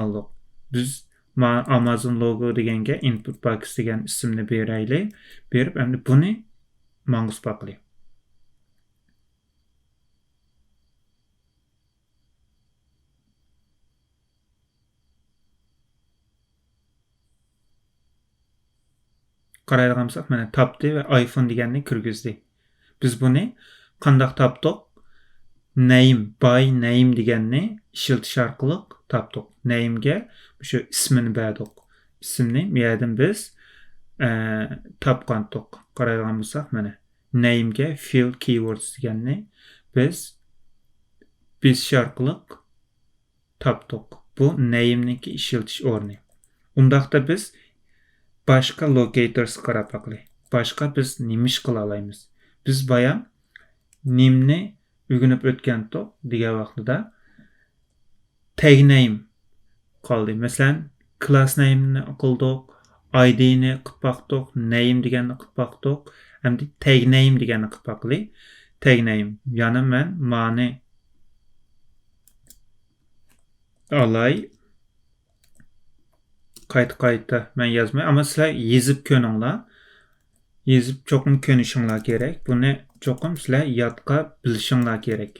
A: oldik. Biz Amazon logo deganga input box degan ismni beraylik. Berib endi buni manguz baqilib. Qaraydigan bo'lsak, mana topdi va iPhone deganni kirgizdi. Biz buni qanday topdik? Name by name deganni ishiltish orqali topdik. Name'ga shu ismini berdik. Ismni bu yerdan biz topgandik. Qaraydigan bo'lsak, mana name'ga field keywords deganni biz orqali topdik. Bu name'niki ishiltish o'rni. Undaqda biz boshqa locators qarab oqilib. Boshqa biz nima ish qila olamiz? Biz bayan name'ni o'rganib o'tgandik degan vaqtida tag name qoldi. Masalan, class name'ni qildik, id'ni qilib baqdik, name deganni qilib baqdik, hamda tag name deganni qilib baqli. Tag name, ya'ni men mani alay qayta men yazmay, ama sizlar yezib ko'ninglar. Yezib cho'qim ko'nishinglar kerak. Buni cho'qim sizlar yodqa bilishinglar kerak.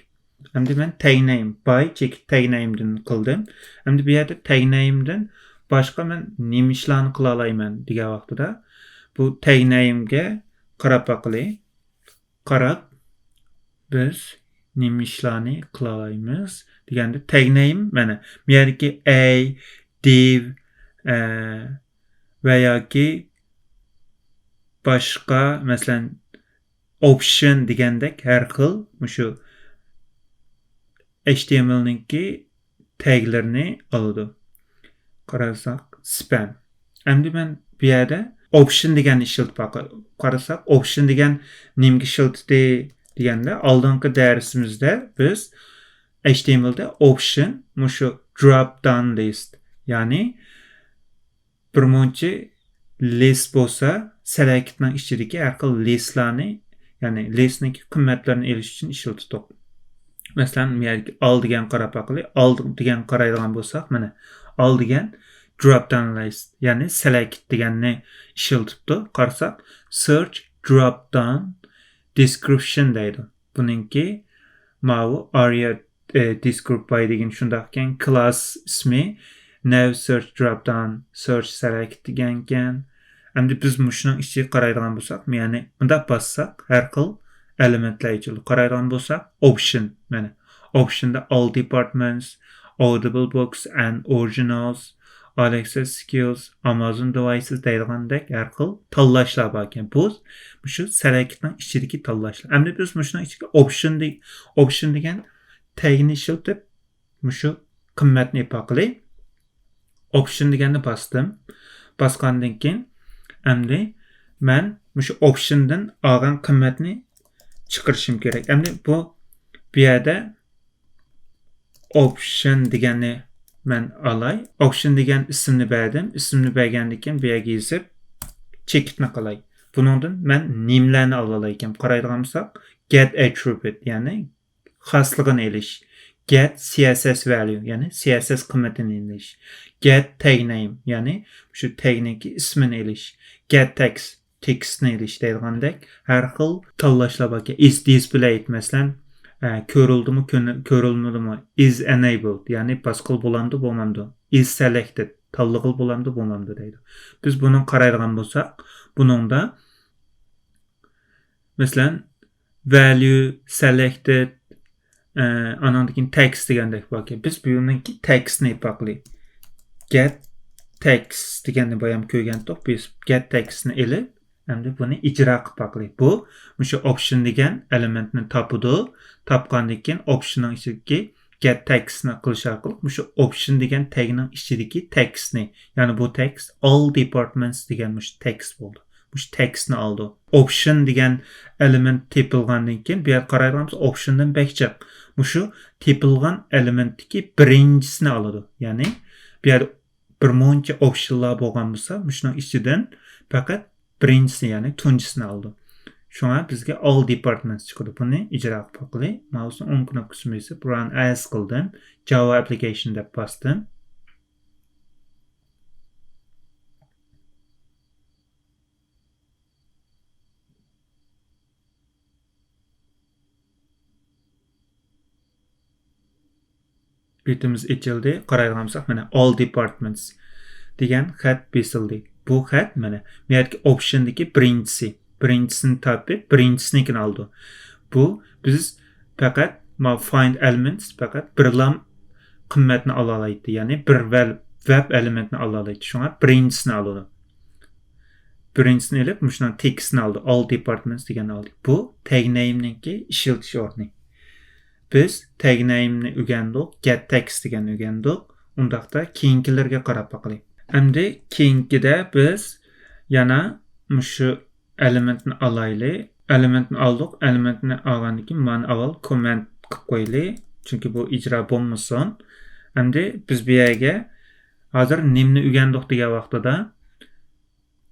A: Hamda men tag name by chekit tag name'dan qildim. Hamda bu yerda tag name'dan boshqa men nima ishlarni qila olayman degan vaqtida bu tag name'ga qarab baqili. Qarab biz nima ishlarni qila olaymiz deganda tag name mana bu yerdagi a, div va yoki boshqa masalan option degandek har xil shu HTML'ninki taglarini oladi. Qarasak spam. Endi men bu yerda option deganni ishlatib qarasak option degan nimga ishlatdi deganda oldingi darsimizda biz HTML'da option shu drop down list, ya'ni birmuncha list bo'lsa selectning ichidagi har xil listlarni, ya'ni listning qiymatlarini olish uchun ishlatdik. Masalan, all degan qarab baqili, all degan qaraydigan bo'lsak, mana all degan drop down list, ya'ni select deganni ishlatibdi. Qarasak search drop down description deydi. Buningki mau area describe degan shundaqkan class ismi now search drop down search select degan ekan. Endi biz shuning ichiga qaraydigan bo'lsak, ya'ni bunda bassak har xil elementlar ichida qaraydigan bo'lsak, option mana optionda all departments, audible books and originals, Alexa skills, Amazon devices deyilgandek har xil tanlashlar bor ekan. Bu shu selectning ichidagi tanlashlar. Endi biz shuning ichiga option degan tagni ishlatib shu qiymatni ipaqli option deganni bosdim. Bosgandan keyin endi men shu optiondan olgan qiymatni chiqarishim kerak. Endi bu yerda option deganni men alay. Option degan ismni berdim. Ismni bergandan keyin bu yerga yozib chekitni qilay. Buningdan men nimalarni ola ekan qaraydigan bo'lsak, get attribute, ya'ni xosligini elish. Get CSS value, ya'ni CSS qiymatini elish. Get tag name, ya'ni shu tagniki ismini elish. Get text, tekstni elish deyilgandek har xil tanlashlar bor. Is displayed masalan ko'rildimi, ko'rilmadimi? Is enabled, ya'ni pasqil bo'lamdi, bo'lmamdi. Is selected, tanlig'il bo'lamdi, bo'lmamdi deydi. Biz buni qaraydigan bo'lsak, buningda masalan value selected anandaki text degandek bor. Biz bu yerdagi textni ipaqli. Get text deganni bayam ko'rgandik. Biz get textni elib, endi buni ijro qilib baqli. Bu shu option degan elementni topidi. Topgandan keyin optionning ichidagi get textni qilish orqali shu option degan tagning ichidagi textni, ya'ni bu text all departments degan shu text bo'ldi. Bu textni oldi. Option degan element tepilgandan keyin bu yerga qaraymiz, optiondan bakchaq. Shu tepilgan elementdagi birinchisini oladi. Ya'ni bu yerda bir muncha optionlar bo'lgan bo'lsa, shuning ichidan faqat birinchisini, ya'ni tunchisini oldi. Shunga bizga all departments chiqadi. Buni ijro qilib qo'yli. Mouse o'ng knopkasini bosib run as qildim. Java application deb bosdim. Bitimiz ochildi. Qaraydigan bo'lsak, mana all departments degan xat besildi. Bu xat mana bu yerga optiondagi birinchisini topib, birinchisini oldi. Bu biz faqat find elements faqat birlam qiymatni ola oladi. Ya'ni bir web elementni ola oladi. Shunga birinchisini oladi. Birinchisini olib, shundan textni oldi. All departments degan oldi. Bu tag name'ninki ishiltish o'rni. Biz tag name'ni o'rgandik, get text deganni o'rgandik. Undaqda keyingilarga qarab baqaylik. Endi keyingida biz yana shu elementni olaylik. Elementni oldik. Elementni olgandan keyin mana avval comment qilib qo'yaylik. Chunki bu ijro bo'lmasin. Endi biz bu yerga Hazır nimni ügendik degan vaqtida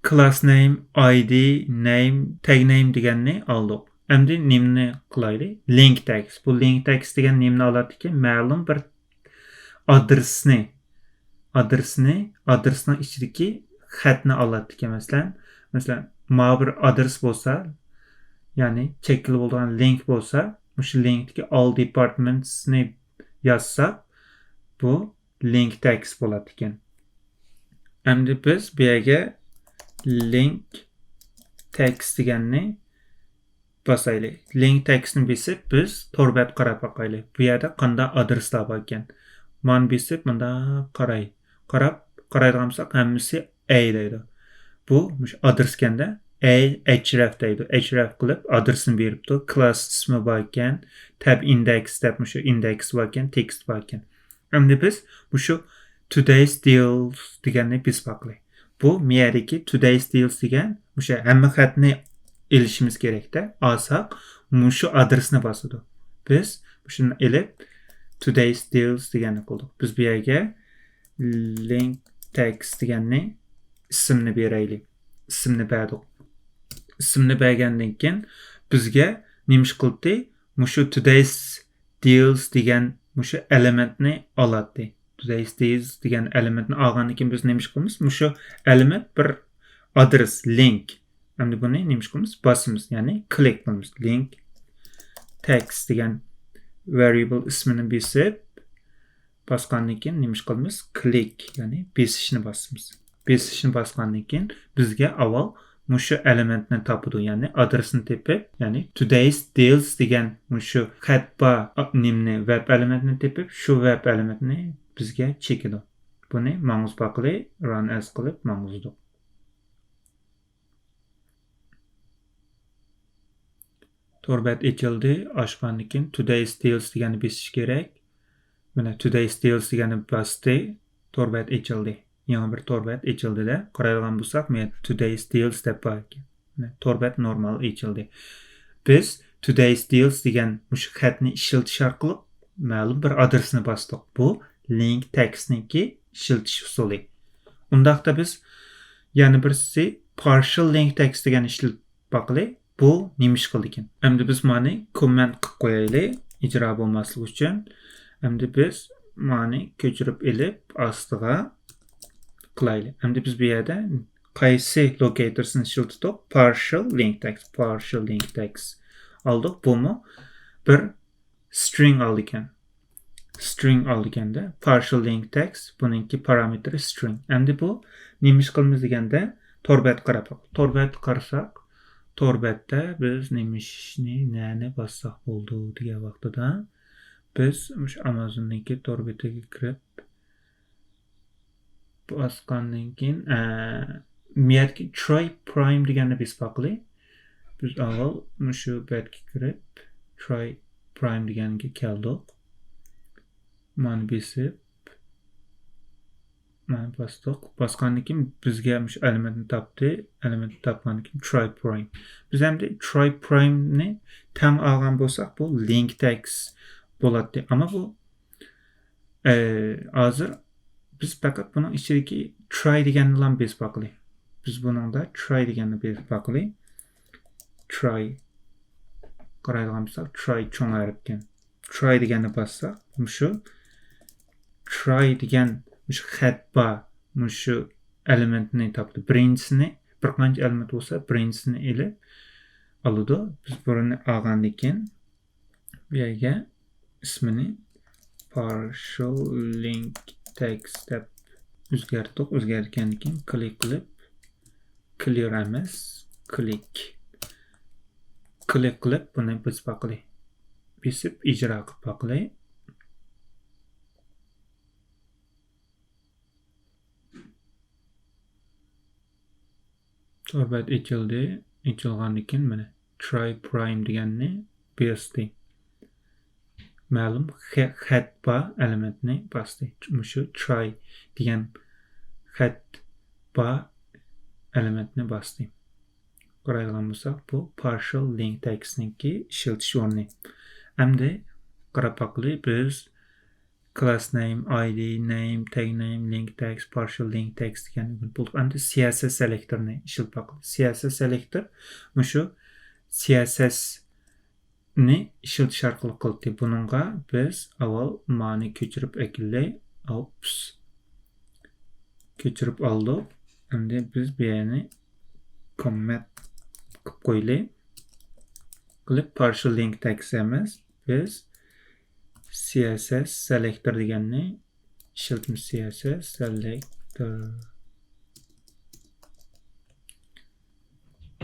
A: class name, ID, name, tag name deganni aldık. Endi nimni qilaylik? Link text. Bu link text degan nimni aladiki, ma'lum bir adresni adresning ichidagi xatni aladiki. Masalan, ma bir adres bo'lsa, ya'ni cheklib bo'lgan link bo'lsa, o'sha linkdagi all departmentsni yozsak, bu link text bo'ladi ekan. Endi biz bu yerga link text deganni basaylik. Link textni besib biz to'rbet qarab baqaylik. Bu yerda qanday adreslar bor ekan. Man besib bunda qaraydigan bo'lsak, hammasi A deydi. Bu adres ekanda href deydi. Href qilib adresini beribdi. Class ismi bor ekan, tab index deb shu index bor ekan, text bor ekan. Endi biz shu today's deals deganni biz baqaylik. Bu miyadagi today's deals degan o'sha hamma xatni elishimiz kerakda. Alsak, shu adresni bosadi. Biz shuni elib today's deals deganni qildik. Biz bu yerga link text deganni ismni beraylik. Ismni berdik. Ismni bergandan keyin bizga nima ish qildi? Shu today's deals degan shu elementni oladi. Today's deals degan elementni olgandan keyin biz nima ish qilamiz? Shu element bir adres, link. Endi buni nima ish qilamiz? Bosamiz, ya'ni click qilamiz. Link text degan variable ismini besib, bosgandan keyin nima ish qilamiz? Click, ya'ni besishni bosamiz. Besishni bosgandan keyin bizga avval shu elementni topadi, ya'ni adresini tepib, ya'ni today's deals degan shu xatba nimni web elementni tepib, shu web elementni bizga chekidi. Buni ma'nuz baqili run as qilib ma'nuzdi. To'rbet ochildi. Ochgandan keyin today's deals deganni besish kerak. Mana today's deals deganni bosdi. To'rbet ochildi. Yangi bir to'rbet ochildi-da, qaraydigan bo'lsak, men today's deals deb bor ekan. To'rbet normal ochildi. Biz today's deals degan shu xatni ishiltish orqali ma'lum bir adresni bosdik. Bu link textniki ishiltish usuli. Undaqda biz yana birisi partial link text degan ishlatib baqaylik. Bu nima ish qildi ekan? Endi biz mani comment qilib qo'yaylik, ijro bo'lmasligi uchun. Endi biz mani ko'chirib elib ostiga qilaylik. Endi biz bu yerda qaysi locatorsni ishlatdik? Partial link text oldik. Bumi bir string oldi ekan. String oldi ekanda, partial link text buningki parametri string. Endi bu nima ish qilamiz deganda to'rbet qarab. To'rbet qarasak, to'rbetda biz nani bossak bo'ldi degan vaqtida biz Amazonniki to'rbetiga kirib bosgandan keyin miyatki try prime deganni biz baqaylik. Biz avval shu betga kirib try prime deganiga keldik. Mana besib mana bosdik. Bosgandan keyin bizga shu elementni topdi. Elementni topgandan keyin try prime. Biz endi try prime ni tang olgan bo'lsak, bu link text bo'ladi. Ammo bu hozir biz faqat buning ichidagi try deganni bilan biz baqaylik. Biz buningda try deganni biz baqaylik. Try qaraydigan bo'lsak, try cho'ng harf ekan. Try deganni bossak, shu try degan shu xatba shu elementni topdi. Birinchisini bir qancha element bo'lsa, birinchisini elib oladi. Biz buni olgandan keyin bu yerga ismini partial link text deb o'zgartirdik. O'zgartgandan keyin click qilib clear emas, click qilib buni biz baqaylik. Besib ijro qilib baqaylik. To'rbet ochildi. Ochilgandan keyin mana try prime deganni besdi. Ma'lum xatba elementni bosdi. Shu try degan xatba elementni bosdi. Qaraydigan bo'lsak, bu partial link textniki ishiltish o'rni. Endi qarab baqaylik, biz class name, id, name, tag name, link text, partial link text degan bu endi CSS selektorni ishlatmoq. CSS selektor mushu CSS ni işletiş arkalı kıldı. Bununla biz avval mani köçürüp ekille köçürüp aldık. Şimdi biz bir yerini comment koyli. Kılıp partial link text emez. Biz CSS selector degenini işletmiş CSS selector.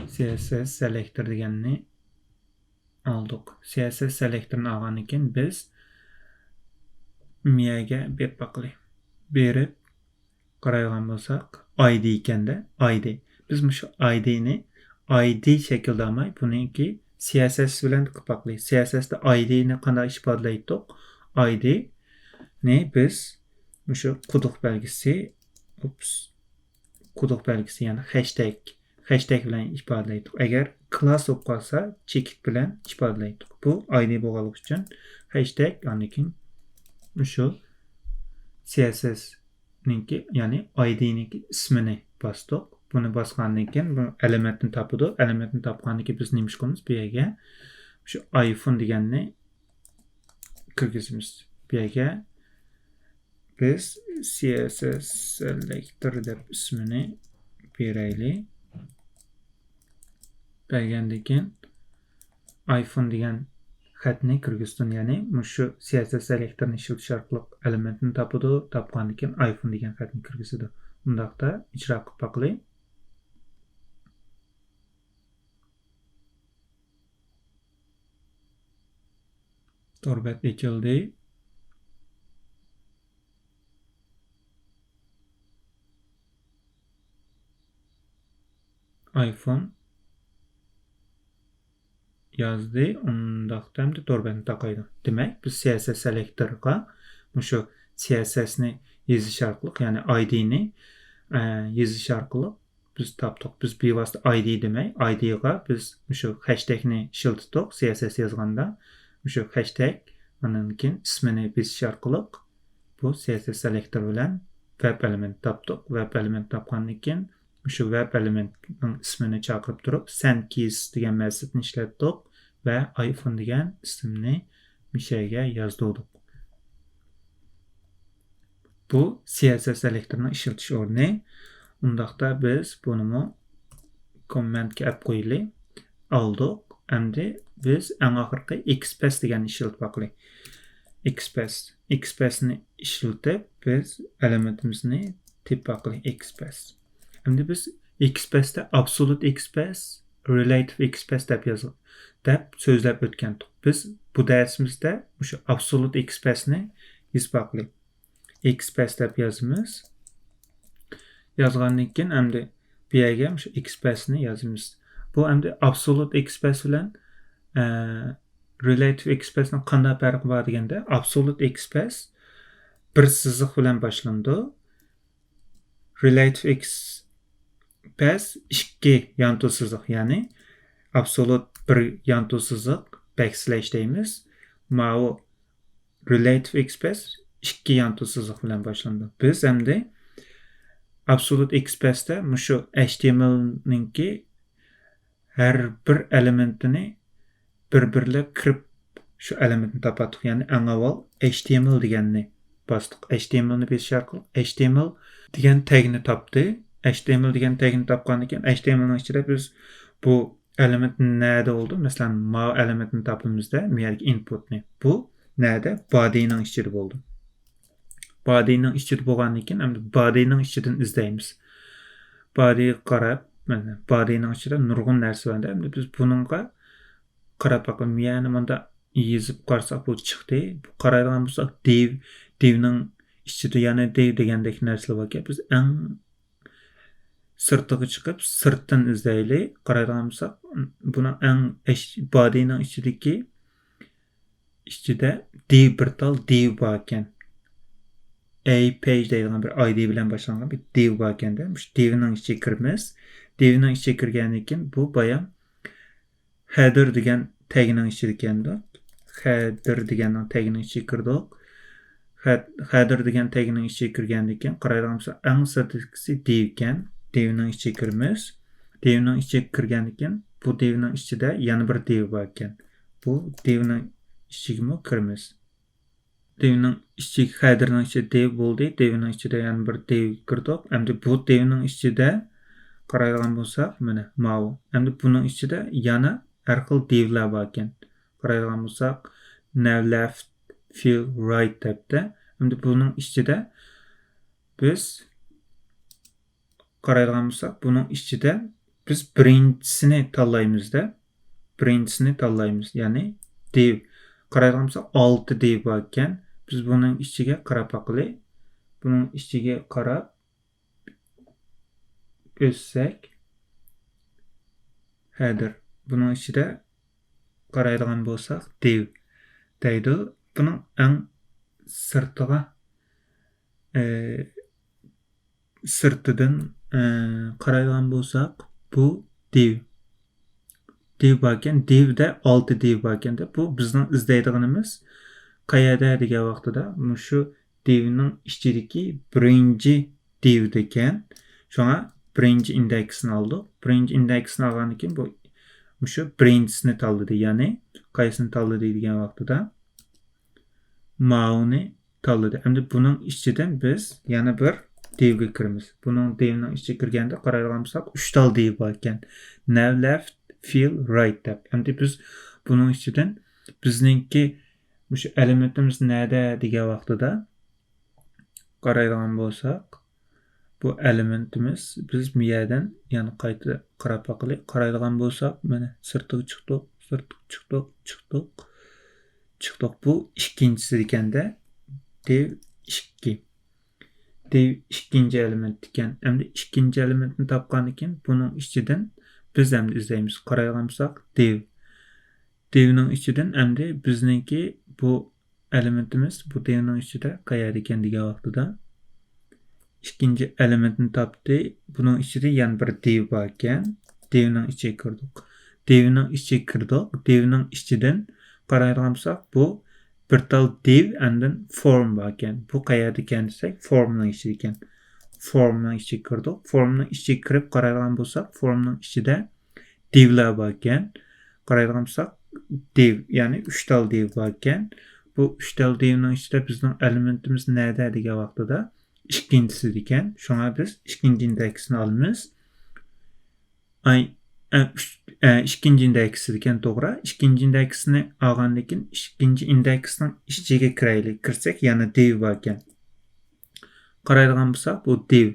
A: CSS selector degenini aldık. CSS selektorunu algan eken biz miyege bir bakılı. Berip qaraygan bolsak id ekende id. Biz şu id'ni id şekilde almay bununki CSS bilen kapaklı. CSS'de id'ni qanday ifadelaydik? id ne biz şu kutuq belgisi kutuq belgisi yani hashtag bilen ifadelaydik. Eğer class olup qalsa chekit bilen ifadelaydik. Bu id boğalık üçün hashtag anikin şu CSS ninki yani id'ninki ismini bastık. Bunu basgandan keyin bu elementni tapıdı. Elementni tapgandan keyin biz neymiş qilamiz? Bu yerga şu iPhone deganni kirgizamiz. Bu yerga biz CSS selector deb ismini beraylik. Bergandan keyin iPhone degan xatni kirgizdin, ya'ni şu CSS selektorni ishlatиш orqali elementni tapıdı. Tapgandan keyin iPhone degan xatni kirgizdi. Bundaqda ijro qilib boqaylik. Torbet açıldı. iPhone yazdı. Ondaqda da torbetni taqaydı. Demek biz CSS selektorga şu CSS'ni yazış arqali, yani id'ni yazış arqali biz tapdık. Biz bevosita id demek. id'ga biz şu hashtagni ishlatdik. CSS yazganda şu hashtag ondan keyin ismini biz arqali bu CSS selektor bilen web element tapdık. Web element tapgandan keyin şu web elementning ismini chaqirib turib sendkeys degan metodni ishlatdik ve iPhone degan ismini mishayga yozdik. Bu CSS selektorni ishiltish o'rni. Undaqda biz bunu commentga olib qo'yaylik. Aldık. Endi biz eng oxirgi Express degan ishlatib boqaylik. Expressni ishlatib biz elementimizni tip boqaylik Express. Endi biz Express'te absolute Express, relative Express deb yazılıb so'zlab o'tgandik. Biz bu dersimizde şu absolute Express'ni yazib boqaylik. Express deb yazımız. Yazgandan keyin endi bu yerga şu Express'ni yazımız. Bu endi absolute Express bilen relative Express'ning qanday farqi bor deganda, absolute Express bir siziq bilan boshlanadi. Relative Express ikki yantu siziq, ya'ni absolute bir yantu siziq backslash deymiz. Ma'u relative Express ikki yantu siziq bilan boshlanadi. Biz endi absolute Express'te şu HTML'ninki her bir elementini bir-birlab kirib şu elementni topadiq. Ya'ni eng avval HTML deganni bosdik. HTMLni besish orqali HTML degan tagni topdi. HTML degan tagni topgandan keyin HTMLning ichida biz bu element nerede oldu? Mesela ma elementini topimizda bu yerga inputni. Bu nerede? Body'ning ichida bo'ldi. Body'ning ichida bo'lgandan keyin endi body'ning ichidan izlaymiz. Body'ga qarab, mana body'ning ichida nurg'un narsa bor. Endi biz buningga qarab boqamiz. Ya'ni bunda yezib qarsak bu chiqdi. Bu qaraydigan bo'lsak divning ichida yana div degandek narsalar bor. Biz eng sirtiga chiqib sirtdan izlaylik. Qaraydigan bo'lsak, buni eng body'ning ichida div bir tal div bor ekan. Page deyilgan bir ID bilen başlangan bir div bor ekanda, shu divning ichiga kiramiz. Divning ichiga kirgandan keyin bu bayan header degan tagning ichida ekanda. Header deganning tagning ichiga kirdik. header degan tagning ichiga kirgandan keyin qaraydigan bo'lsak, eng sirtqisi div ekan. Divning ichiga kiramiz. Divning ichiga kirgandan keyin bu divning ichida yana bir div bor ekan. Bu divning ichiga kiramiz. Divning ichiga headerning ichida div bo'ldi. Divning ichida yana bir div kirdik. Endi bu divning ichida qaraydigan bo'lsak, mana mau. Endi buning ichida yana har xil divlar bor ekan. Qaraydigan bo'lsak, now left, fill, right debdi. Endi buning ichida biz qaraydigan bo'lsak, buning ichida biz birinchisini tanlaymizda. Birinchisini tanlaymiz. Ya'ni div. Qaraydigan bo'lsak, 6 div bor ekan. Biz buning ichiga qarab baqili. Buning ichiga qarab o'tsak, header. Buning ichida qaraydigan bo'lsak, div deydi. Buning eng sirtiga sirtidan qaraydigan bo'lsak, bu div. Div bor ekan. Divda 6 div bor ekan. Bu bizning izlaydiganimiz qayerda degan vaqtida shu divning ichidagi birinchi div ekan. Shunga birinchi indeksini oldik. Birinchi indeksini olgandan keyin bu shu birinchisini tanladi. Ya'ni qaysini tanladi degan vaqtida ma'uni tanladi. Endi buning ichidan biz yana bir divga kiramiz. Buning divning ichiga kirganda qaraydigan bo'lsak, 3 tal div bor ekan. Now left, fill, right deb. Endi biz buning ichidan bizningki shu elementimiz nerede degan vaqtida qaraydigan bo'lsak, bu elementimiz biz bu yerdan yana qayta qarab baqili. Qaraydigan bo'lsak, mana sirtiga chiqdik. Bu ikkinchisi ekanda, div 2. Div ikkinchi element ekan. Endi ikkinchi elementni topgandan keyin buning ichidan biz endi izlaymiz. Qaraydigan bo'lsak, div. Divning ichidan endi bizningki bu elementimiz bu divning ichida qayerda ekan degan vaqtida ikkinchi elementni topdi. Buning ichida yana bir div bor ekan. Divning ichiga kirdik. Divning ichidan qaraydigan bo'lsak, bu bir tal div andin form bor ekan. Bu qayerda ekan desak, formning ichida ekan. Formning ichiga kirdik. Formning ichiga kirib qaraydigan bo'lsak, formning ichida divlar bor ekan. Qaraydigan bo'lsak, div, ya'ni 3 tal div bor ekan. Bu 3 tal divning ichida bizning elementimiz nerede degan vaqtida ikkinchisi ekan. Shunga biz ikkinchi indeksini olamiz. İkinci indeksi ekan, to'g'ri. İkinci indeksini olgandan keyin ikkinchi indeksning ichiga kiraylik. Kirsak yana div bor ekan. Qaraydigan bo'lsak, bu div.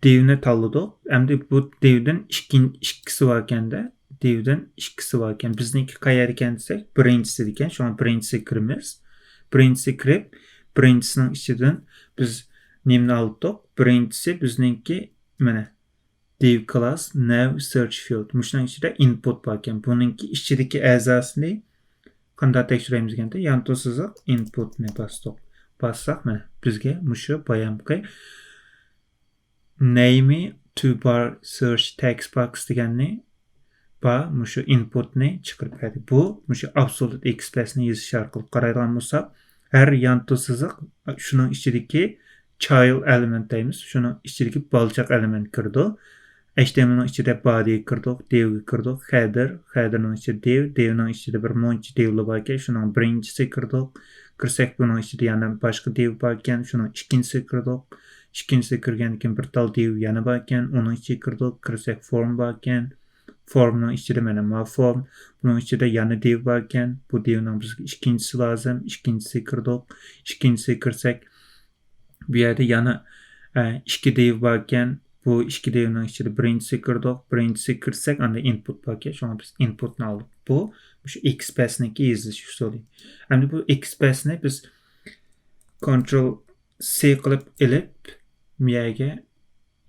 A: Divni tanladik. Endi bu divdan ikkisi bor ekanda. Divdan ikkisi bor ekan. Bizniki qayerda ekan desak, birinchisi ekan. Shunga birinchisiga kiramiz. Birinchisiga kirib, birinchisining ichidan biz nimani oldik? Birinchisi bizniki mana div class now search field. Mushuning ichida input bor ekan. Buningki ichidagi a'zosini qanday tekshiramiz deganda, yanto siziq inputni bosdik. Bassak mana bizga mushu boyamqi name to bar search text box deganni va mushu inputni chiqarib beradi. Bu mushu absolute expressni yozish orqali qaraydigan bo'lsak, har yanto siziq shuning ichidagi child element deymiz. Shuning ichidagi balchaq element kirdi. HTML'ning ichida body kirdik, divga kirdik, headerning ichida divning ichida bir muncha divlar bor ekan. Shuning birinchisi kirdik. Kirsak buning ichida yana boshqa div bor ekan. Shuning ikkinchisi kirdik. Ikkinchisi kirgandan keyin bir tal div yana bor ekan. Uning ichiga kirdik. Kirsak form bor ekan. Formning ichida mana ma form. Buning ichida yana div bor ekan. Bu divning bizga ikkinchisi lozim. Ikkinchisi kirdik. Ikkinchisi kirsak bu yerda yana 2 div bor ekan. Bu 2 divning ichida birinchisi kirdik. Birinchisi kirsak anda input bor ekan. Shunga biz inputni oldik. Bu shu XPath'niki yozish usuli. Endi bu XPath'ni biz Ctrl C qilib ilib bu yerga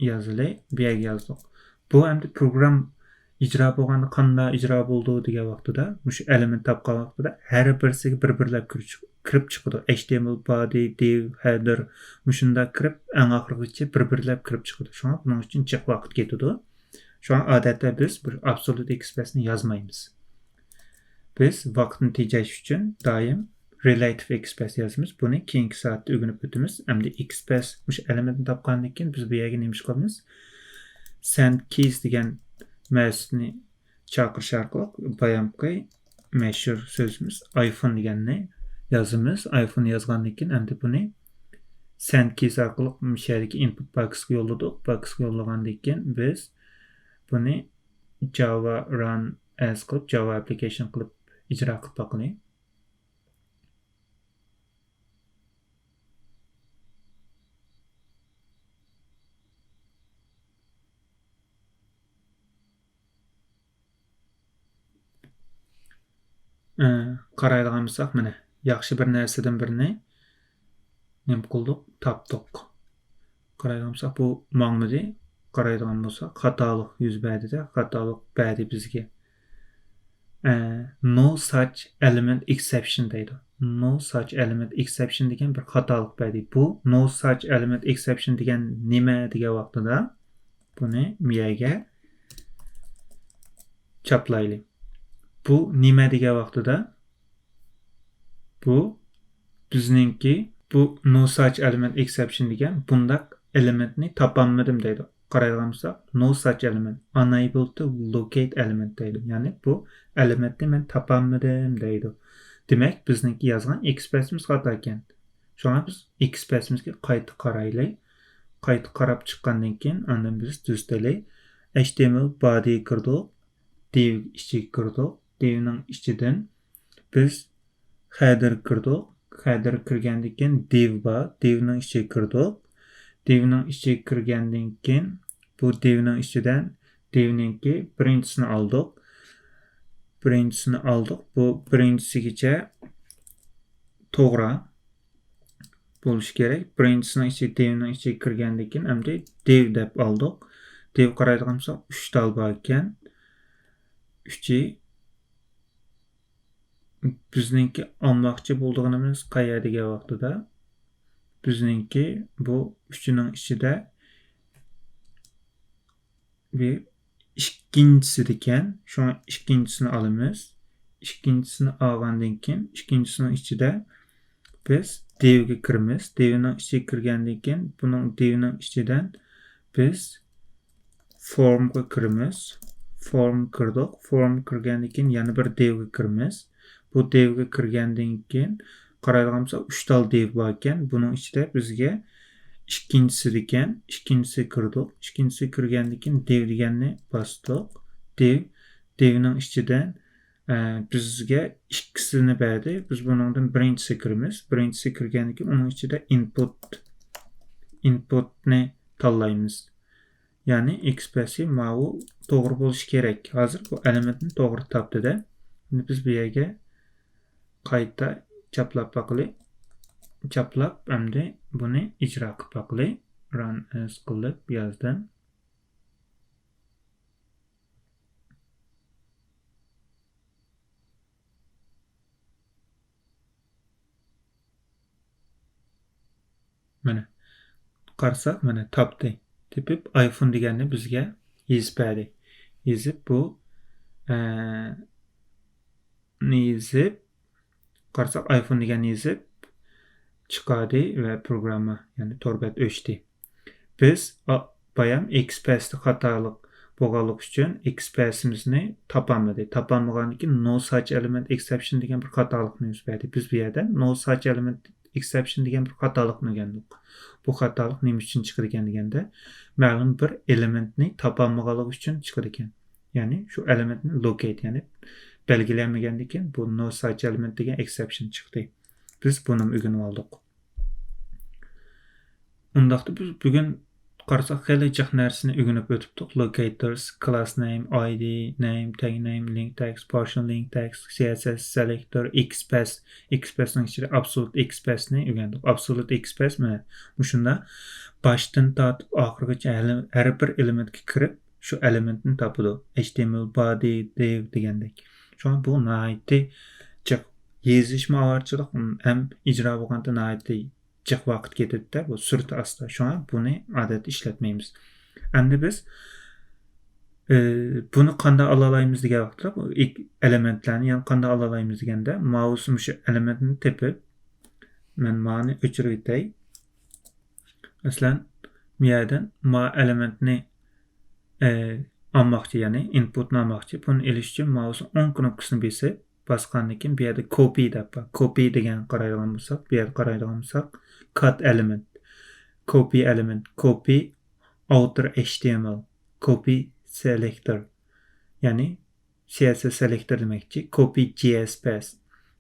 A: yozdik. Bu endi program icra bo'lganda qanday icra bo'ldi degan vaqtida, shu element topgan vaqtida har birisiga bir-birlab kirib chiqadi. HTML body, div, header shunda kirib, eng oxirigacha bir-birlab kirib chiqadi. Shunga buning uchun jiq vaqt ketadi. Shunga odatda biz bir absolute expressni yozmaymiz. Biz vaqtni tejash uchun doim relative express yazımız. Bunu keyingi saatda öğrenip ötümüz. Hem de express muş elementini tapqandan keyin biz bu yerga nima ish qilamiz? Send keys degan mavsuni chaqirish orqali bayamqi meşhur sözümüz iPhone deganni yazımız. iPhone yazgandan keyin endi buni send keys orqali mishadagi input boxga yo'lladik. Boxga yo'llagandan keyin biz buni Java run as qilib, Java application qilib ijro qilib boqaylik. Qaraydigan bo'lsak, mana yaxshi bir narsadan birini nima qildik? Topdik. Qaraydigan bo'lsak, bu ma'noda qaraydigan bo'lsak, xatolik yuz berdi-da, xatolik berdi bizga. No such element exception deydi. No such element exception degan bir xatolik berdi. Bu no such element exception degan nima degan vaqtida buni miyaga chaplaylik. Bu nima degan vaqtida bu bizningki bu no such element exception degan bundaq elementni topolmadim deydi. Qaraydigan bo'lsak, no such element unable to locate element deydi. Ya'ni bu elementni men topolmadim deydi. Demak, bizningki yozgan expressimiz xato ekan. Shunga biz expressimizga qayta qaraylik. Qayta qarab chiqqandan keyin undan biz tuzlaylik. HTML body kirdik. Div ichiga kirdik. Divning ichidan biz header kirdik. Header kirgandan keyin div bor. Divning ichiga kirdik. Divning ichiga kirgandan keyin bu divning ichidan divningki birinchisini oldik. Birinchisini oldik. Bu birinchisigacha to'g'ri bo'lishi kerak. Birinchisini ichiga divning ichiga kirgandan keyin endi div deb oldik. Div qaraydigan bo'lsak 3 ta bor ekan. 3i bizningki olmoqchi bo'lganimiz qayerda degan vaqtida bizningki bu 3ning ichida bir ikkinchisi ekan. Şu an ikkinchisini olamiz. Ikkinchisini olgandan keyin ikkinchisinin ichida biz divga kiramiz. Divning ichiga kirgandan keyin buning divning ichidan biz formga kiramiz. Form kirdik. Form kirgandan keyin yana bir divga kiramiz. Bu divga kirgandan keyin qaraydigan bo'lsak 3 ta div bor ekan. Buning ichida bizga ikkinchisi ekan. Ikkinchisi kirdik. Ikkinchisi kirgandan keyin div deganni bosdik. Divning ichidan bizga ikkisini berdi. Biz buningdan birinchisi kiramiz. Birinchisi kirgandan keyin uning ichida inputni tanlaymiz. Ya'ni expressi ma'u to'g'ri bo'lishi kerak. Hozir bu elementni to'g'ri topdi-da. Endi biz bu yerga qayta chaplab boqaylik. Chaplab endi buni ijro qilib boqaylik. Run as qilib yozdim. Mana qarasak, mana topdi. Tepib iPhone deganni bizga yozib berdi. Yozib bu yozib qarasak iPhone deganni yozib chiqadi va programma, ya'ni to'rbet o'chdi. Biz bayam expressda xatolik bo'lganlik uchun expressimizni topolmadik. Topolmagandan keyin no such element exception degan bir xatolikni yuz berdi. Biz bu yerda no such element exception degan bir xatolikni o'rgandik. Bu xatolik nima uchun chiqdi ekan deganda, ma'lum bir elementni topolmaganlik uchun chiqdi ekan. Ya'ni shu elementni locate, ya'ni belgilanmagandan keyin bu no such element degan exception chiqdi. Biz buni o'rganib oldik. Undaqda biz bugun qarasak xeyli jiq narsani o'rganib o'tibdik. Locators, class name, id, name, tag name, link tags, partial link tags, css selector, express. Expressning ichida absolute expressni o'rgandik. Absolute express mana shunda boshdan tortib oxirigacha har bir elementga kirib shu elementni topadi. HTML body div degandek. Şu an bu nihoyatda jiq yezishma avarchilik ham ijro bo'lganda nihoyatda jiq vaqt ketadi-da, bu surati asta. Şu an buni odatda ishlatmaymiz. Endi biz Bunu qanday alalaymiz degan vaqtda bu elementlarni yani qanday alalaymiz deganda mouse shu elementni tepib men mani o'chirib o'tay. Masalan, bu yerdan ma elementni almoqchi, ya'ni inputni almoqchi. Buni elish uchun mouse o'ng knopkasini bosib, bosgandan keyin bu yerda copy deb bor. Copy degan qaraydigan bo'lsak, bu yerga qaraydigan bo'lsak, cut element, copy outer HTML, copy selector. Ya'ni CSS selector demekçi. Copy JSPath,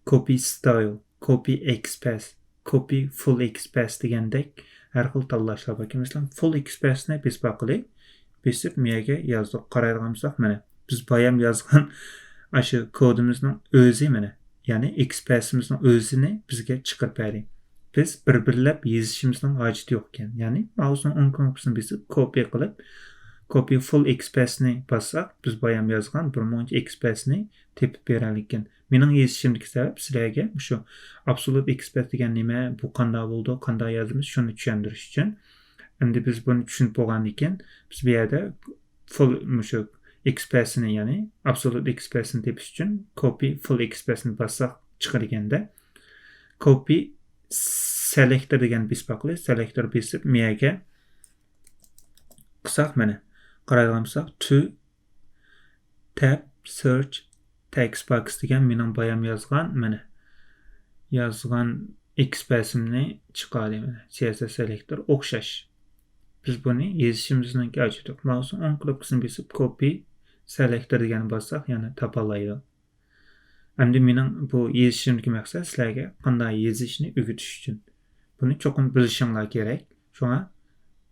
A: copy style, copy XPath, copy full XPath degandek har xil tanlashlar bor. Masalan, full XPath'ni biz bakılayıq. Besib miyəyə yazdıq. Qarayırğamızaq mənə. Biz bayam yazğan aşı kodumuzun özü mənə. Yəni XPath'imizin özünü bizə çıxırıb bəri. Biz bir-birləb yazışımızın hacıtı yoxkən. Yəni mouse'un ön knopkasını besib copy qılıb copy full XPath'ni bassaq biz bayam yazğan bir monç XPath'ni tepib berəlikən. Mening yazışımdakı səbəb sizlərə şu absolute XPath degan nima, bu qanday bo'ldi, qanday yazımız şunu tushundirish uchun. Endi biz bunu tushunib bo'lgandan keyin biz bu yerda full shu XPath'ni ya'ni absolute XPath'ni tepish uchun copy full XPath'ni bassaq chiqar ekanda copy selector degan biz bakılır. Selector besib miyaga qilsaq mana qaraydigan bo'lsak to tab search text box degan mening bayam yozgan mana yozgan XPath'imni chiqadi mana CSS selector o'xshash. Biz bunu yazışımızdan açtık. Mouse'un ön knopkasını basıp copy selector degani bassaq, yani tapalaydı. Endi mening bu yazışımdaki maqsad sizlarga qanday yazishni o'rgatish uchun. Buni cho'qim bilishinglar kerak. Shunga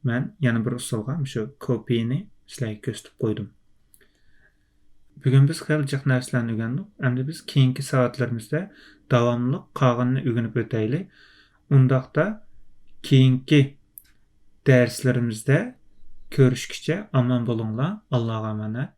A: men yana bir usulga shu copy'ni sizlarga ko'rsatib qo'ydim. Bugun biz xeyli jiq narsalarni o'rgandik. Endi biz keyingi soatlarimizda davomli qolganini o'rganib o'taylik. Undaqda keyingi derslerimizde görüşkice aman bulunla. Allah'a emanet.